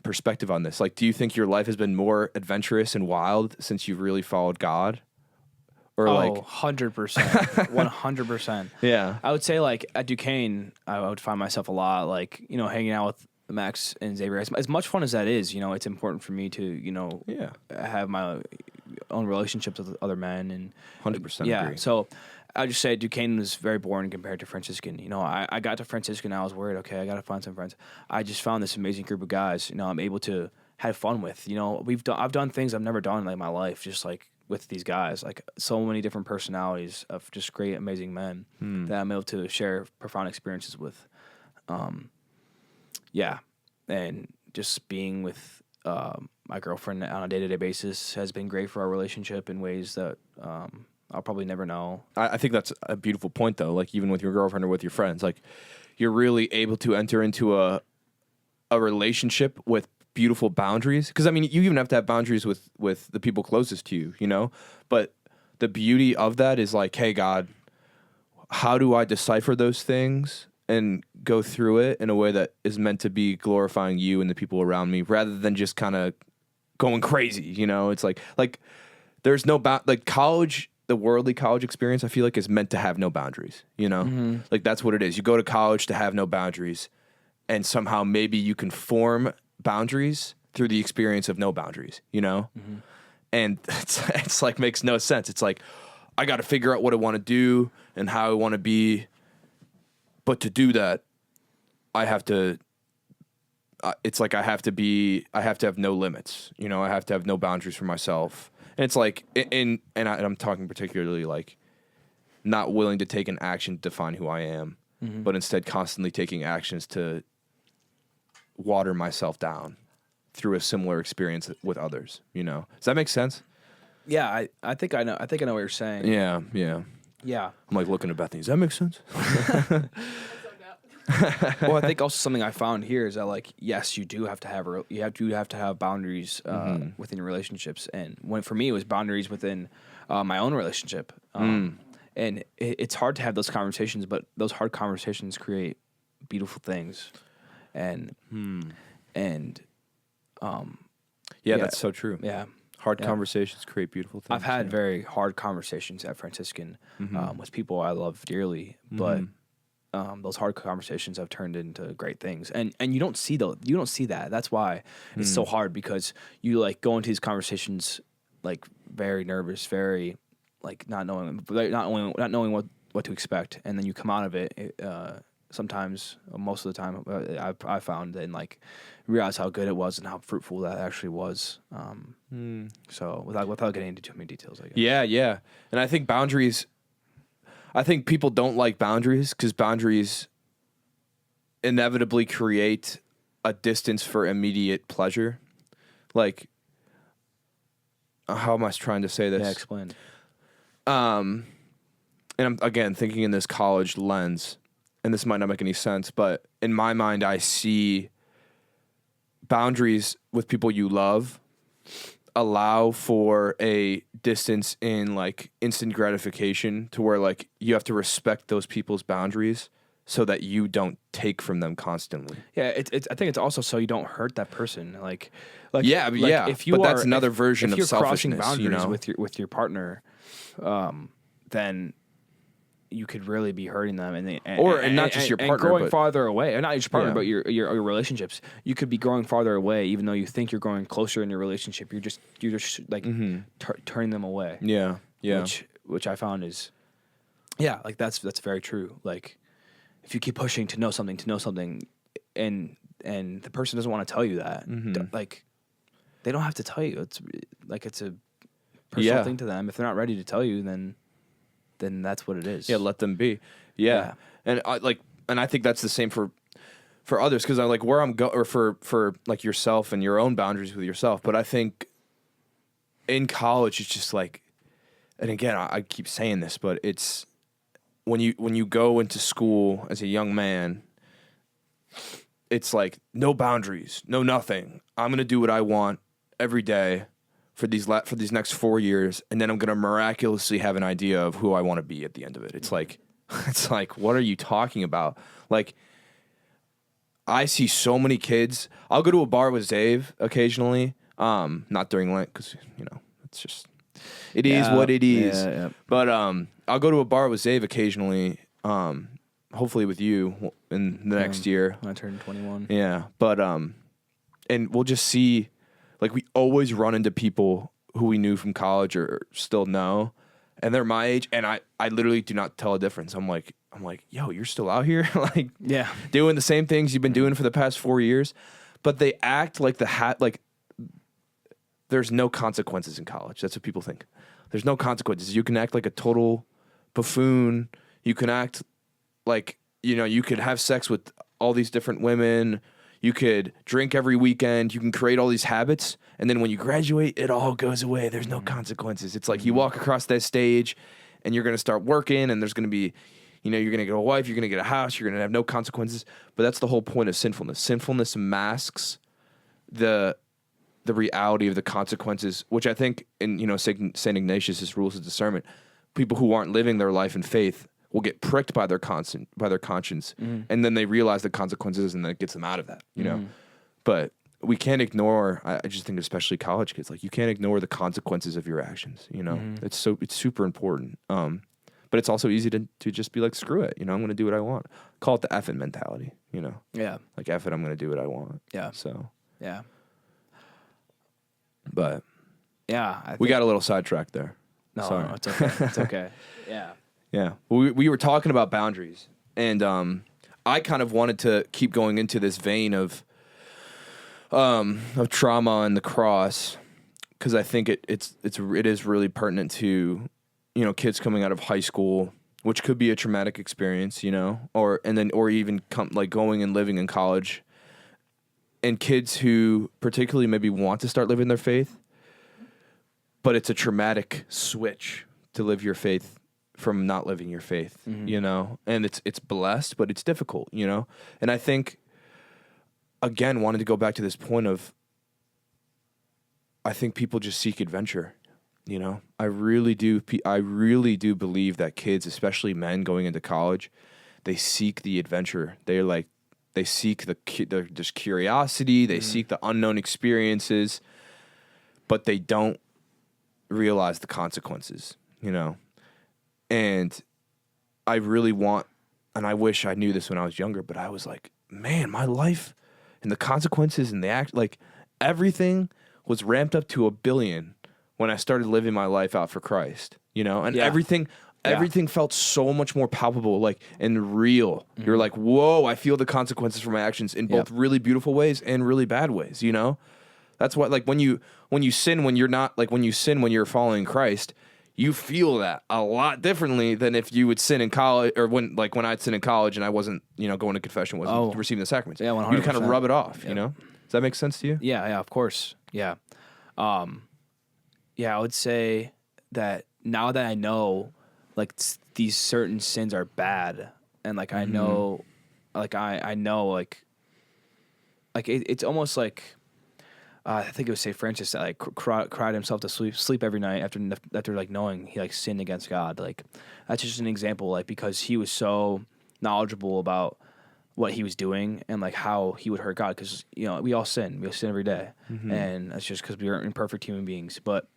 perspective on this? Like, do you think your life has been more adventurous and wild since you've really followed God? Or 100%, 100%. Yeah, I would say like at Duquesne, I would find myself a lot like hanging out with Max and Xavier. As much fun as that is, it's important for me to have my own relationships with other men, and 100% agree. So I would just say Duquesne was very boring compared to Franciscan. I got to Franciscan, I was worried, okay, I got to find some friends. I just found this amazing group of guys, I'm able to have fun with. I've done things I've never done in my life, just like with these guys, like so many different personalities of just great, amazing men that I'm able to share profound experiences with. And just being with my girlfriend on a day-to-day basis has been great for our relationship in ways that I'll probably never know. I think that's a beautiful point, though. Like, even with your girlfriend or with your friends, like, you're really able to enter into a relationship with beautiful boundaries. Because, I mean, you even have to have boundaries with the people closest to you, you know? But the beauty of that is like, hey, God, how do I decipher those things and go through it in a way that is meant to be glorifying you and the people around me, rather than just kind of going crazy, you know? It's like there's no like college, the worldly college experience, I feel like, is meant to have no boundaries, you know? Like, that's what it is. You go to college to have no boundaries, and somehow maybe you can form boundaries through the experience of no boundaries, you know? And it's like, makes no sense. It's like, I got to figure out what I want to do and how I want to be. But to do that, I have to, it's like I have to have no limits, you know? I have to have no boundaries for myself. And it's like, and I'm talking particularly like not willing to take an action to define who I am, but instead constantly taking actions to water myself down through a similar experience with others, you know? Does that make sense? Yeah, I think I know. I think I know what you're saying. Yeah. Yeah. I'm like looking at Bethany. Does that make sense? Well, I think also something I found here is that, like, yes, you do have to have boundaries within your relationships, and for me it was boundaries within my own relationship. And it's hard to have those conversations, but those hard conversations create beautiful things, and Yeah, that's so true. yeah. Hard conversations create beautiful things. I've had very hard conversations at Franciscan with people I love dearly, but those hard conversations have turned into great things, and you don't see that. That's why it's so hard, because you like go into these conversations like very nervous, very like not knowing what to expect, and then you come out of it. Sometimes, most of the time, I found and like realize how good it was and how fruitful that actually was. So without getting into too many details, I guess. Yeah, and I think boundaries. I think people don't like boundaries because boundaries inevitably create a distance for immediate pleasure. Like, how am I trying to say this? Yeah, explain. And I'm, again, thinking in this college lens, and this might not make any sense, but in my mind, I see boundaries with people you love allow for a distance in like instant gratification, to where like you have to respect those people's boundaries so that you don't take from them constantly. Yeah, it's. I think it's also so you don't hurt that person. Like If you that's another version if of you're selfishness, crossing boundaries, you know? with your partner, then you could really be hurting them, and not just your partner, and growing but farther away, or not just your partner, Yeah. but your relationships. You could be growing farther away, even though you think you're growing closer in your relationship. You're just like turning them away. Yeah. Which I found is, like that's very true. Like, if you keep pushing to know something, and the person doesn't want to tell you that, like, they don't have to tell you. It's like it's a personal thing to them. If they're not ready to tell you, then that's what it is. Yeah, let them be. Yeah. And I think that's the same for others, because I like where I'm or for like yourself and your own boundaries with yourself. But I think in college it's just like, and again I keep saying this, but it's when you go into school as a young man, it's like no boundaries, no nothing. I'm gonna do what I want every day for these next 4 years, and then I'm gonna miraculously have an idea of who I want to be at the end of it. It's like, what are you talking about? Like, I see so many kids. I'll go to a bar with Zave occasionally, not during Lent, because it's just it is what it is. Yeah. But I'll go to a bar with Zave occasionally. Hopefully with you in the next year. When I turn 21. Yeah, but and we'll just see. Like, we always run into people who we knew from college or still know, and they're my age, and I literally do not tell a difference. I'm like, yo, you're still out here, like, doing the same things you've been doing for the past 4 years, but they act like like there's no consequences in college. That's what people think. There's no consequences. You can act like a total buffoon. You can act like, you could have sex with all these different women. You could drink every weekend. You can create all these habits. And then when you graduate, it all goes away. There's no consequences. It's like you walk across that stage and you're going to start working, and there's going to be, you're going to get a wife, you're going to get a house, you're going to have no consequences. But that's the whole point of sinfulness. Sinfulness masks the reality of the consequences, which I think in, St. Ignatius' rules of discernment, people who aren't living their life in faith will get pricked by their conscience, and then they realize the consequences, and then it gets them out of that, But we can't ignore, I just think especially college kids, like you can't ignore the consequences of your actions, It's super important. But it's also easy to just be like, screw it, I'm going to do what I want. Call it the F it mentality, Yeah. Like F it, I'm going to do what I want. Yeah. So. Yeah. But. Yeah. We got a little sidetracked there. No, Sorry. no, it's okay. It's okay. Yeah. Yeah. We were talking about boundaries, and I kind of wanted to keep going into this vein of trauma and the cross, because I think it is really pertinent to, kids coming out of high school, which could be a traumatic experience, or even going and living in college, and kids who particularly maybe want to start living their faith, but it's a traumatic switch to live your faith from not living your faith, and it's blessed, but it's difficult, and I think, again, wanted to go back to this point of, I think people just seek adventure, I really do believe that kids, especially men going into college, they seek the adventure. They seek just curiosity, they seek the unknown experiences, but they don't realize the consequences, And I really want, and I wish I knew this when I was younger, but I was like, man, my life and the consequences and everything was ramped up to 1 billion when I started living my life out for Christ, and everything felt so much more palpable, and real. You're like, whoa, I feel the consequences for my actions in both really beautiful ways and really bad ways, That's what, when you sin when you're following Christ, you feel that a lot differently than if you would sin in college, or when I'd sin in college and I wasn't, going to confession, wasn't receiving the sacraments. Yeah, 100%. You'd kind of rub it off, Does that make sense to you? Yeah, of course. Yeah. I would say that now that I know, these certain sins are bad, and I know, I know, it's almost like, I think it was St. Francis that cried himself to sleep every night after knowing he sinned against God. That's just an example, because he was so knowledgeable about what he was doing and how he would hurt God, because we all sin every day, and that's just because we are imperfect human beings. But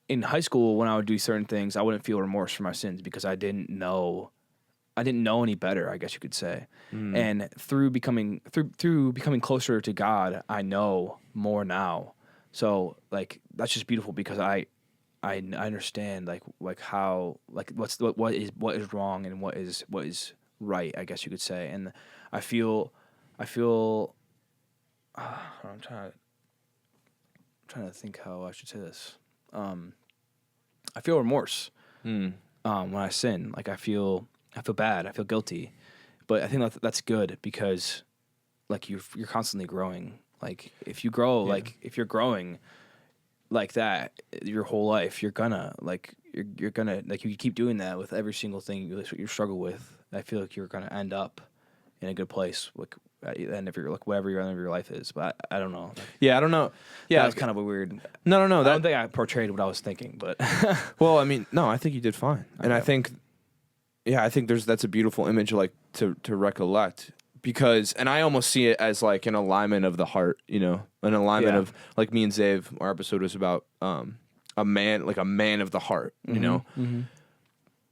in high school, when I would do certain things, I wouldn't feel remorse for my sins because I didn't know any better, I guess you could say. And through becoming closer to God, I know more now. So that's just beautiful, because I understand how what is wrong and what is right, I guess you could say. And I feel I'm trying to think how I should say this. I feel remorse when I sin. I feel bad. I feel guilty, but I think that's good, because you're constantly growing. If you grow, if you're growing like that your whole life, you're gonna you're gonna you keep doing that with every single thing you struggle with. I feel like you're gonna end up in a good place, at the end of your whatever your end of your life is. But I don't know. Yeah, I don't know. Yeah, that was kind of a weird. No. I don't think I portrayed what I was thinking, but well, I mean, no, I think you did fine, and I think that's a beautiful image to recollect, because, and I almost see it as an alignment of the heart, an alignment of me and Zave. Our episode was about a man of the heart,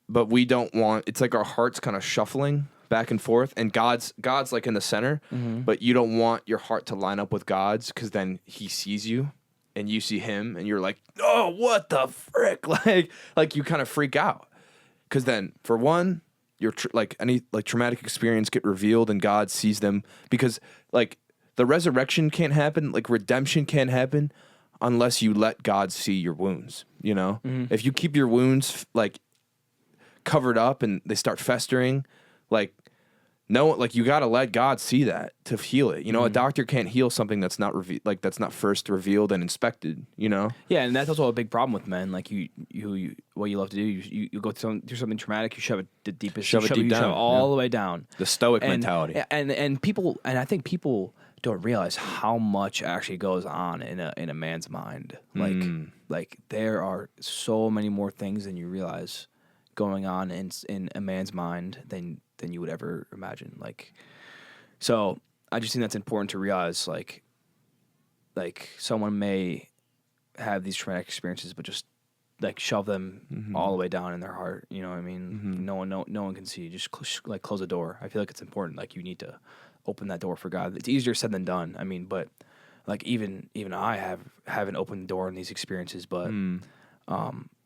but we don't want, it's our heart's kind of shuffling back and forth, and God's in the center, but you don't want your heart to line up with God's, because then he sees you and you see him and you're like, oh, what the frick, you kind of freak out, because then for one, your any traumatic experience get revealed and God sees them, because the resurrection can't happen, redemption can't happen unless you let God see your wounds, if you keep your wounds covered up and they start festering, no, like you got to let God see that to heal it. You know, a doctor can't heal something that's not that's not first revealed and inspected. You know. Yeah, and that's also a big problem with men. Like you what you love to do, you go through something traumatic, you shove it the deepest, Shove it deep down, all the way down. The stoic And- mentality. and people, and I think people don't realize how much actually goes on in a man's mind. Like there are so many more things than you realize going on in a man's mind than you would ever imagine. Like, so I just think that's important to realize. Like someone may have these traumatic experiences, but just like shove them all the way down in their heart. You know what I mean? No one can see. Just like close the door. I feel like it's important. Like you need to open that door for God. It's easier said than done. I mean, but like even I haven't opened the door in these experiences, but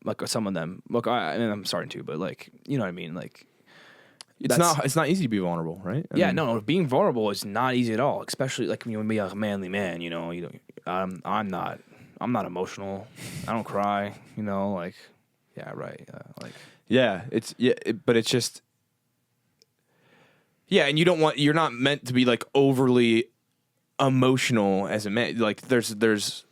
like some of them. Look, I'm starting to, but like you know what I mean. Like It's not easy to be vulnerable, right? I mean, no, being vulnerable is not easy at all. Especially like when you be a manly man. You know, I'm not emotional. I don't cry. You know, like yeah, right. But it's just and you're not meant to be like overly emotional as a man. Like there's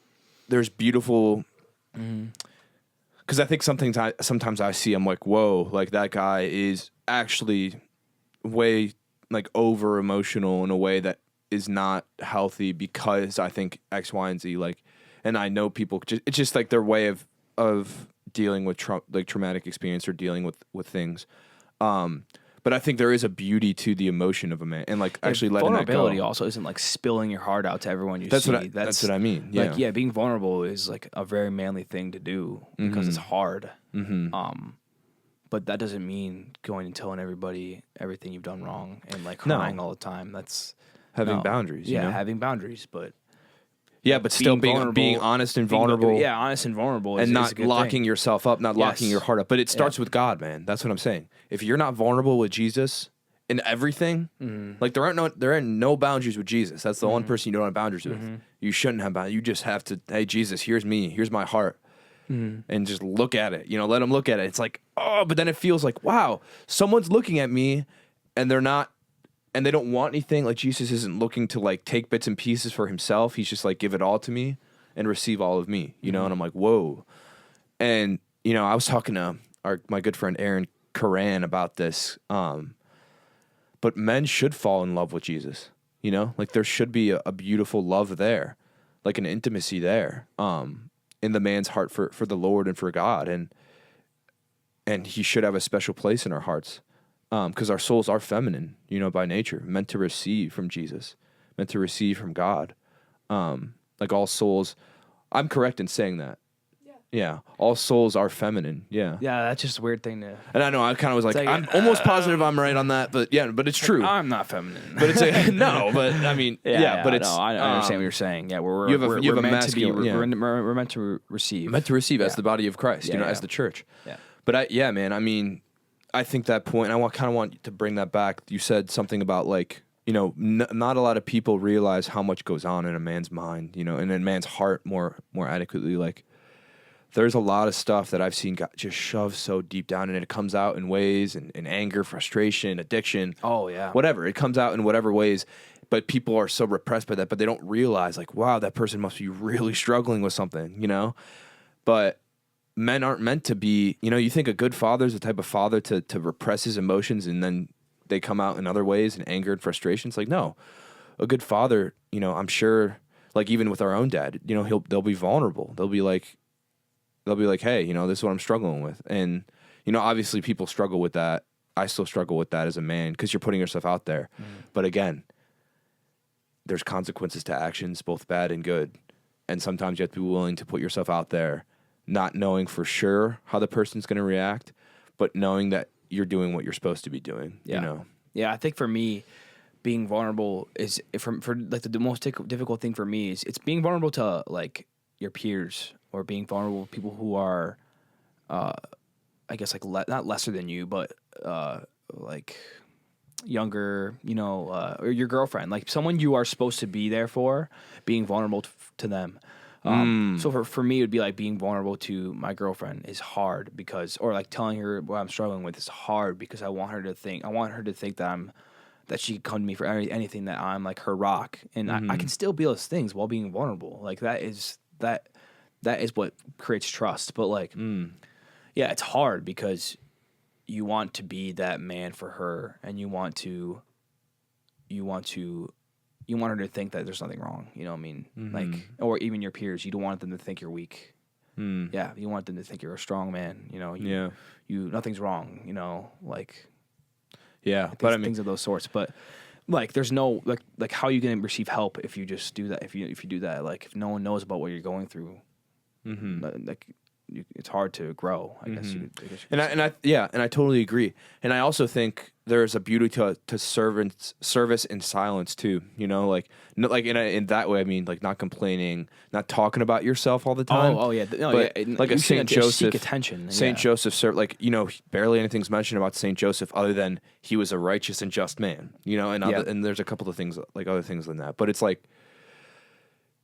beautiful. Because I think sometimes I see, I'm like, whoa, like that guy is actually way like over emotional in a way that is not healthy because I think X, Y, and Z. Like, and I know people it's just like their way of dealing with traumatic experience or dealing with things. But I think there is a beauty to the emotion of a man, and like actually letting that go. Vulnerability also isn't like spilling your heart out to everyone you see. That's what I mean. Yeah. Like being vulnerable is like a very manly thing to do because it's hard. But that doesn't mean going and telling everybody everything you've done wrong and like crying all the time. That's having boundaries. Yeah, you know? having boundaries, but. Yeah, but still being honest and vulnerable. Honest and vulnerable. And not is a good locking thing. yourself up, not locking your heart up. But it starts with God, man. That's what I'm saying. If you're not vulnerable with Jesus in everything, like there are no boundaries with Jesus. That's the one person you don't have boundaries with. You shouldn't have boundaries. You just have to, hey, Jesus, here's me. Here's my heart. And just look at it. You know, let him look at it. It's like, oh, but then it feels like, wow, someone's looking at me and they're not. And they don't want anything. Like Jesus isn't looking to like take bits and pieces for himself. He's just like, give it all to me and receive all of me, you know? And I'm like, whoa. And, you know, I was talking to my good friend Aaron Karan about this. But men should fall in love with Jesus, you know? Like there should be a beautiful love there, like an intimacy there, in the man's heart for the Lord and for God. And he should have a special place in our hearts. Because our souls are feminine, you know, by nature, meant to receive from Jesus, meant to receive from God. Like all souls, I'm correct in saying that. Yeah, all souls are feminine. Yeah. Yeah, that's just a weird thing to. And I know I kind of was like I'm almost positive I'm right on that, but it's true. I'm not feminine. But it's no, but I mean, but it's. No, I understand what you're saying. Yeah, we're you have a meant masculine. to be. We're meant to receive. Meant to receive as the body of Christ, you know, as the church. Yeah. But man, I mean. I think that point, I kind of want to bring that back. You said something about like, you know, not a lot of people realize how much goes on in a man's mind, you know, and in a man's heart more adequately. Like there's a lot of stuff that I've seen got just shoved so deep down and it comes out in ways and anger, frustration, addiction. Oh yeah. Whatever. It comes out in whatever ways, but people are so repressed by that, but they don't realize like, wow, that person must be really struggling with something, you know? But men aren't meant to be, you know, you think a good father is the type of father to repress his emotions and then they come out in other ways in anger and frustration. It's like, no, a good father, you know, I'm sure like even with our own dad, you know, they'll be vulnerable. They'll be like, hey, you know, this is what I'm struggling with. And, you know, obviously people struggle with that. I still struggle with that as a man because you're putting yourself out there. But again, there's consequences to actions, both bad and good. And sometimes you have to be willing to put yourself out there not knowing for sure how the person's going to react, but knowing that you're doing what you're supposed to be doing, you know? Yeah, I think for me, being vulnerable is, for like the most difficult thing for me is it's being vulnerable to like your peers or being vulnerable with people who are, I guess like not lesser than you, but like younger, you know, or your girlfriend, like someone you are supposed to be there for, being vulnerable to them. So for me, it would be like being vulnerable to my girlfriend is hard because, or like telling her what I'm struggling with is hard because I want her to think that I'm that she could come to me for anything, that I'm like her rock, and I can still be those things while being vulnerable. Like that is what creates trust. But like, yeah, it's hard because you want to be that man for her, and you want her to think that there's nothing wrong. You know what I mean? Like, or even your peers, you don't want them to think you're weak. Yeah, you want them to think you're a strong man. You know, you nothing's wrong. You know, like, yeah, things, but I mean, things of those sorts. But like, there's no like how are you gonna receive help if you just do that? If you do that, like, if no one knows about what you're going through, like, it's hard to grow. I guess you could and I totally agree. And I also think there's a beauty to service in silence too. You know, like in that way. I mean, like not complaining, not talking about yourself all the time. Oh yeah, no, but yeah. like You a Saint shouldn't Joseph, seek attention. Saint Joseph, like, you know, barely anything's mentioned about Saint Joseph other than he was a righteous and just man. You know, and and there's a couple of things like other things than that. But it's like,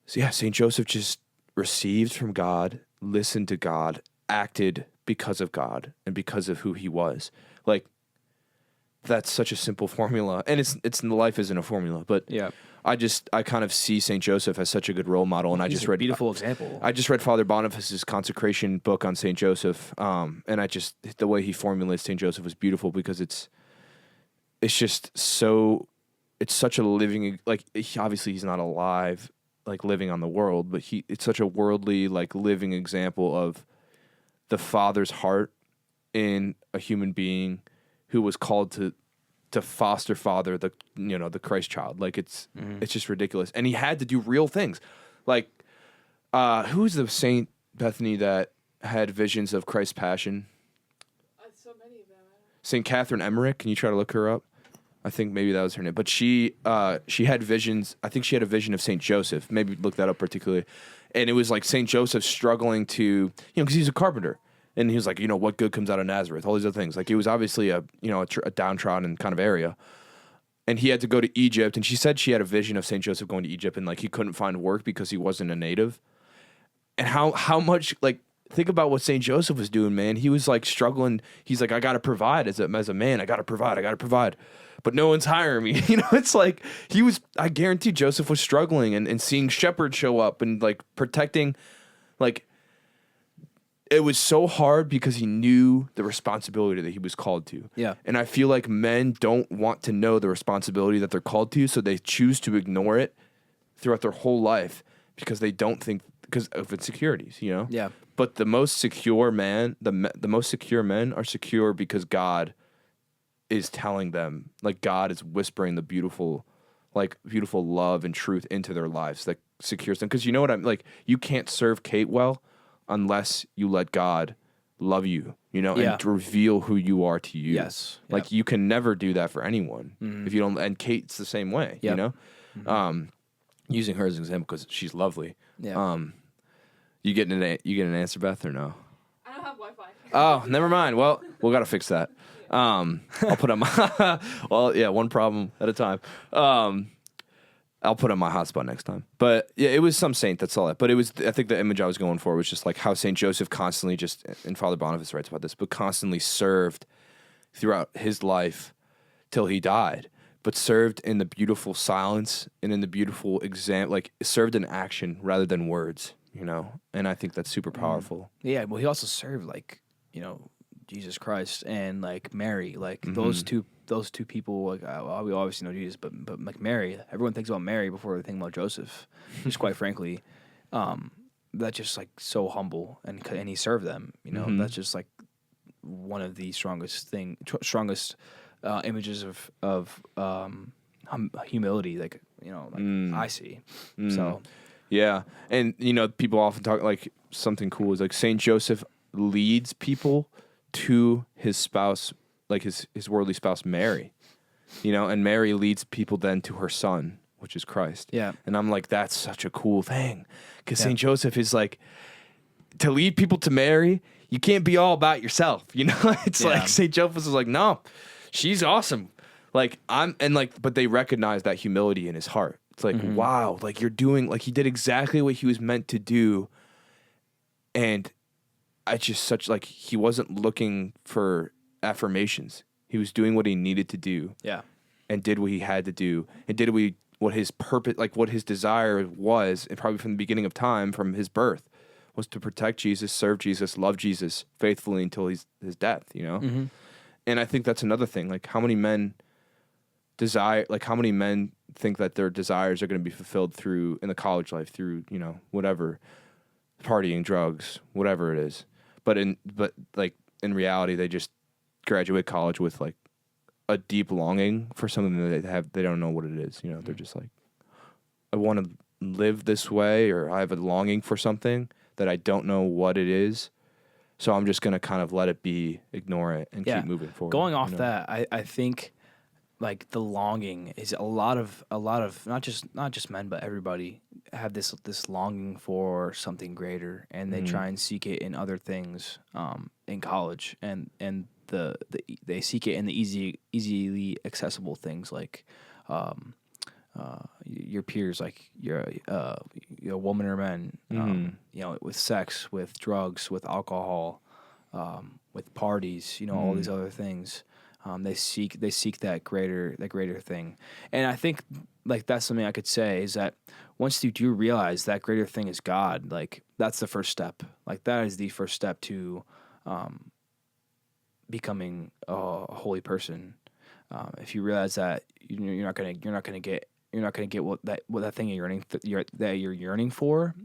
so yeah, Saint Joseph just received from God, listened to God, acted because of God and because of who he was. Like, that's such a simple formula, and it's life isn't a formula, but yeah. I kind of see Saint Joseph as such a good role model, and I just read beautiful example. I just read Father Boniface's consecration book on Saint Joseph, and the way he formulates Saint Joseph was beautiful because it's just so, it's such a living, like, obviously he's not alive, like living on the world, but it's such a worldly, like, living example of the Father's heart in a human being who was called to foster father the Christ child. Like, it's just ridiculous. And he had to do real things. Like, who's the saint, Bethany, that had visions of Christ's passion? So many of them. Saint Catherine Emmerich. Can you try to look her up? I think maybe that was her name. But she had visions. I think she had a vision of Saint Joseph. Maybe look that up particularly. And it was like Saint Joseph struggling to, because he's a carpenter. And he was like, what good comes out of Nazareth? All these other things. Like, it was obviously a downtrodden kind of area. And he had to go to Egypt. And she said she had a vision of Saint Joseph going to Egypt, and like he couldn't find work because he wasn't a native. And how much, like, think about what Saint Joseph was doing, man. He was like struggling. He's like, I got to provide as a man. I got to provide. But no one's hiring me. It's like I guarantee Joseph was struggling and seeing shepherds show up and like protecting, like, it was so hard because he knew the responsibility that he was called to. Yeah. And I feel like men don't want to know the responsibility that they're called to, so they choose to ignore it throughout their whole life because they don't think, because of insecurities, Yeah. But the most secure man, the most secure men are secure because God is telling them, like, God is whispering the beautiful love and truth into their lives that secures them. Because you know what I'm like, you can't serve Kate well unless you let God love you, and reveal who you are to you. Yes. Like, you can never do that for anyone if you don't. And Kate's the same way, using her as an example because she's lovely. Yeah. You get an answer, Beth, or no? I don't have Wi-Fi. Oh, never mind. Well, we'll gotta fix that. I'll put up my one problem at a time. I'll put on my hotspot next time. But yeah, it was some saint that saw it. But it was, I think the image I was going for was just like how Saint Joseph constantly and Father Boniface writes about this, but constantly served throughout his life till he died, but served in the beautiful silence and in the beautiful served in action rather than words, And I think that's super powerful. Yeah, well, he also served Jesus Christ and like Mary, like those two people. Like, we obviously know Jesus, but like Mary, everyone thinks about Mary before they think about Joseph. Just quite frankly, that's just like so humble, and he served them. That's just like one of the strongest images of humility. Like I see. So yeah, and people often talk like something cool is like Saint Joseph leads people to his spouse, like his worldly spouse Mary, and Mary leads people then to her son, which is Christ. Yeah. And I'm like, that's such a cool thing, because Saint Joseph is like, to lead people to Mary, you can't be all about yourself, It's like Saint Joseph is like, no, she's awesome, like but they recognize that humility in his heart. It's like, wow, like you're doing, like he did exactly what he was meant to do, and I just he wasn't looking for affirmations. He was doing what he needed to do. Yeah. and did what he had to do, and did what his purpose, like what his desire was, and probably from the beginning of time, from his birth, was to protect Jesus, serve Jesus, love Jesus faithfully until his death, you know? Mm-hmm. And I think that's another thing. Like, how many men think that their desires are going to be fulfilled through, in the college life, through, you know, whatever, partying, drugs, whatever it is. But in reality, they just graduate college with like a deep longing for something that they don't know what it is. You know, they're just like, I want to live this way, or I have a longing for something that I don't know what it is. So I'm just going to kind of let it be, ignore it, and keep moving forward. Going off that, I think like the longing is a lot of not just men, but everybody have this longing for something greater, and they try and seek it in other things in college, and they seek it in the easily accessible things like your peers, like your woman or men, you know, with sex, with drugs, with alcohol, with parties, you know, all these other things. They seek that greater thing, and I think like that's something I could say is that once you do realize that greater thing is God, like that's the first step. Like that is the first step to becoming a holy person. If you realize that you're not gonna get what that thing that you're yearning for,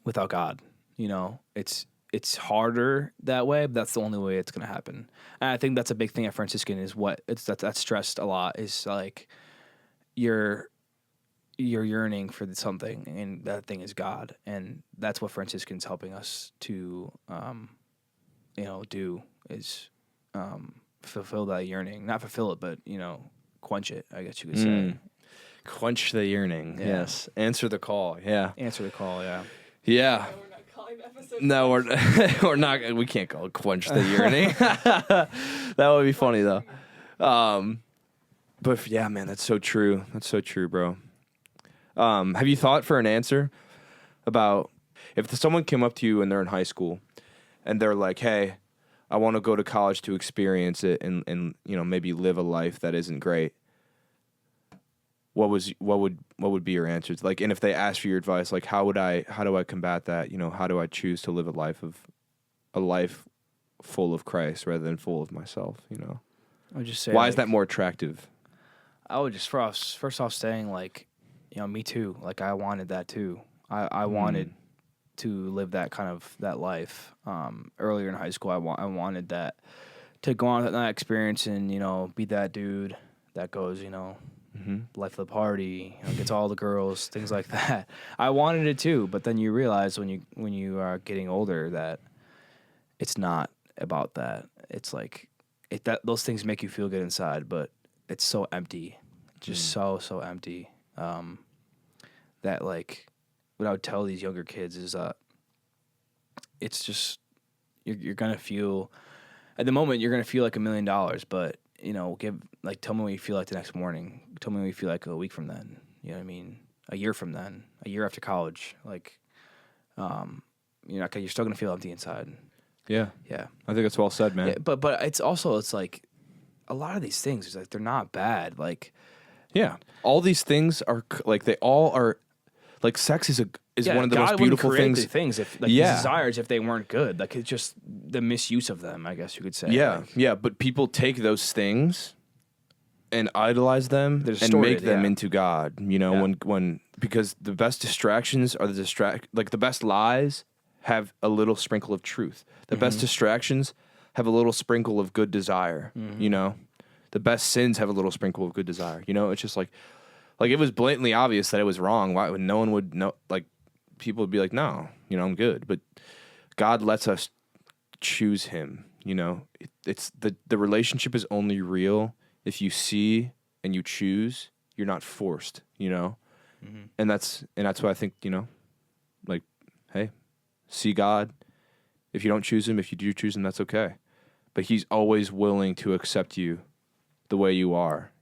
without God. You know, it's harder that way, but that's the only way it's going to happen. And I think that's a big thing at Franciscan is that's stressed a lot is like you're yearning for something, and that thing is God. And that's what Franciscan's helping us to, do is fulfill that yearning. Not fulfill it, but, quench it, I guess you could say. Quench the yearning. Yeah. Yes. Answer the call. Yeah. Answer the call, yeah. Yeah. No, we're not calling the episode. No, we're not. We can't call it quench the yearning. That would be funny though. But yeah, man, that's so true. That's so true, bro. Have you thought for an answer about if someone came up to you and they're in high school and they're like, "Hey, I want to go to college to experience it and maybe live a life that isn't great." What would be your answers? Like, and if they ask for your advice, like how do I combat that? How do I choose to live a life full of Christ rather than full of myself? I would just say, why is that more attractive? I would just first off saying like, me too. Like I wanted that too. I wanted to live that life. Earlier in high school, I wanted that to go on that experience and be that dude that goes life of the party, gets all the girls, things like that. I wanted it too, but then you realize when you are getting older that it's not about that. It's like those things make you feel good inside, but it's so empty, just so empty. That like what I would tell these younger kids is it's just you're gonna feel at the moment you're gonna feel like $1 million, but tell me what you feel like the next morning. Tell me what you feel like a week from then. You know what I mean? A year from then. A year after college. Like, you're still gonna feel empty inside. Yeah. Yeah. I think that's well said, man. Yeah, but it's like a lot of these things is like they're not bad. Like, yeah, all these things are like they all are. Like sex is one of the God most beautiful wouldn't create things. the things if these desires if they weren't good. Like it's just the misuse of them, I guess you could say. Yeah, like, yeah, but people take those things and idolize them and make them into God. When because the best distractions are the best lies have a little sprinkle of truth. The best distractions have a little sprinkle of good desire. The best sins have a little sprinkle of good desire. It's just like it was blatantly obvious that it was wrong. Why would no one would know? Like people would be like, no, I'm good. But God lets us choose Him. It's the relationship is only real if you see and you choose. You're not forced. And that's why I think like, hey, see God. If you don't choose Him, if you do choose Him, that's okay. But He's always willing to accept you the way you are.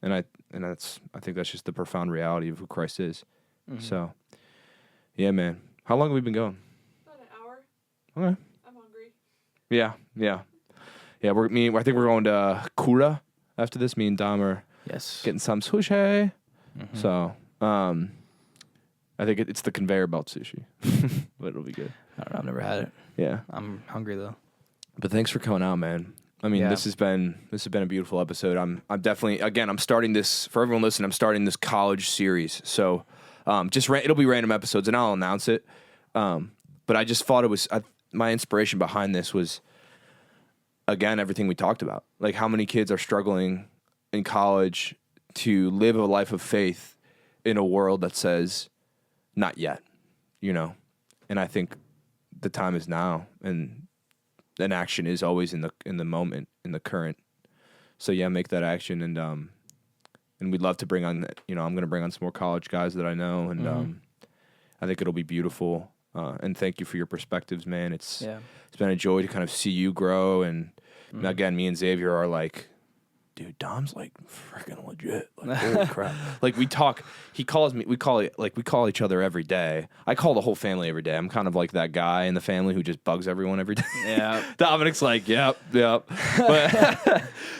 And I think that's just the profound reality of who Christ is. So, yeah, man. How long have we been going? About an hour. Okay. I'm hungry. Yeah. yeah, I think we're going to Kura after this. Me and Dom are Yes. getting some sushi. So, I think it's the conveyor belt sushi, but it'll be good. I don't know. I've never had it. Yeah. I'm hungry though. But thanks for coming out, man. I mean, Yeah. this has been a beautiful episode. I'm definitely, again, I'm starting this for everyone listening. I'm starting this college series, so it'll be random episodes, and I'll announce it. But I just thought it was my inspiration behind this was, again, everything we talked about, like how many kids are struggling in college to live a life of faith in a world that says not yet, and I think the time is now, and an action is always in the moment, in the current. So yeah, make that action, and we'd love to bring on, I'm going to bring on some more college guys that I know, and I think it'll be beautiful. And thank you for your perspectives, man. It's been a joy to kind of see you grow, and again, me and Xavier are like, dude, Dom's like freaking legit. Like, holy crap. Like we talk, he calls me, we call each other every day. I call the whole family every day. I'm kind of like that guy in the family who just bugs everyone every day. Yeah. Dominic's like, yep.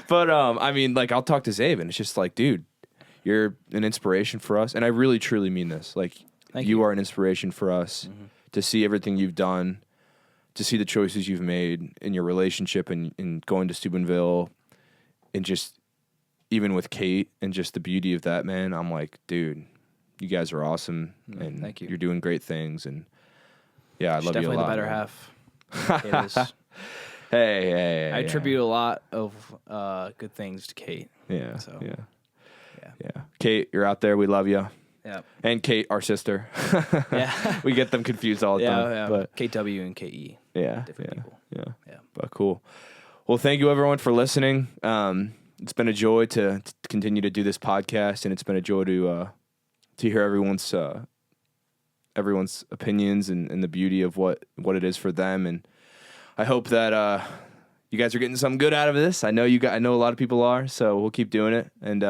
But, I mean, like I'll talk to Zaven. It's just like, dude, you're an inspiration for us. And I really, truly mean this. Like you are an inspiration for us to see everything you've done, to see the choices you've made in your relationship and going to Steubenville. And just even with Kate and just the beauty of that, man, I'm like, dude, you guys are awesome, and thank you. You're doing great things, and yeah, I love you a Definitely lot. the better man. half. Kate is. Hey, I attribute a lot of good things to Kate. Yeah, So, yeah. Kate, you're out there. We love you. Yeah. And Kate, our sister. Yeah. We get them confused all the time. Yeah. But KW and KE. yeah, Different people. Yeah. Yeah. But cool. Well, thank you everyone for listening. It's been a joy to continue to do this podcast, and it's been a joy to hear everyone's opinions and the beauty of what it is for them. And I hope that you guys are getting something good out of this. I know I know a lot of people are, so we'll keep doing it. And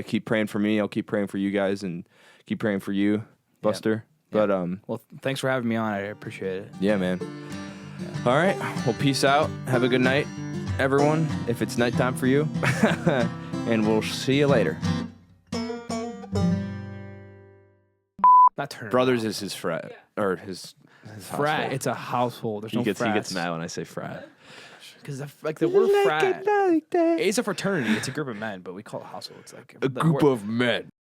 keep praying for me. I'll keep praying for you guys, and keep praying for you, Buster. Yeah. But Well, thanks for having me on. I appreciate it. yeah, man. All right. Well, peace out. Have a good night, everyone, if it's nighttime for you. And we'll see you later. Not turn Brothers is his frat. Or his frat. household. It's a household. There's He no gets frats. mad when I say frat. Because the word frat, it's a fraternity. It's a group of men, but we call it a household. It's like A group of men.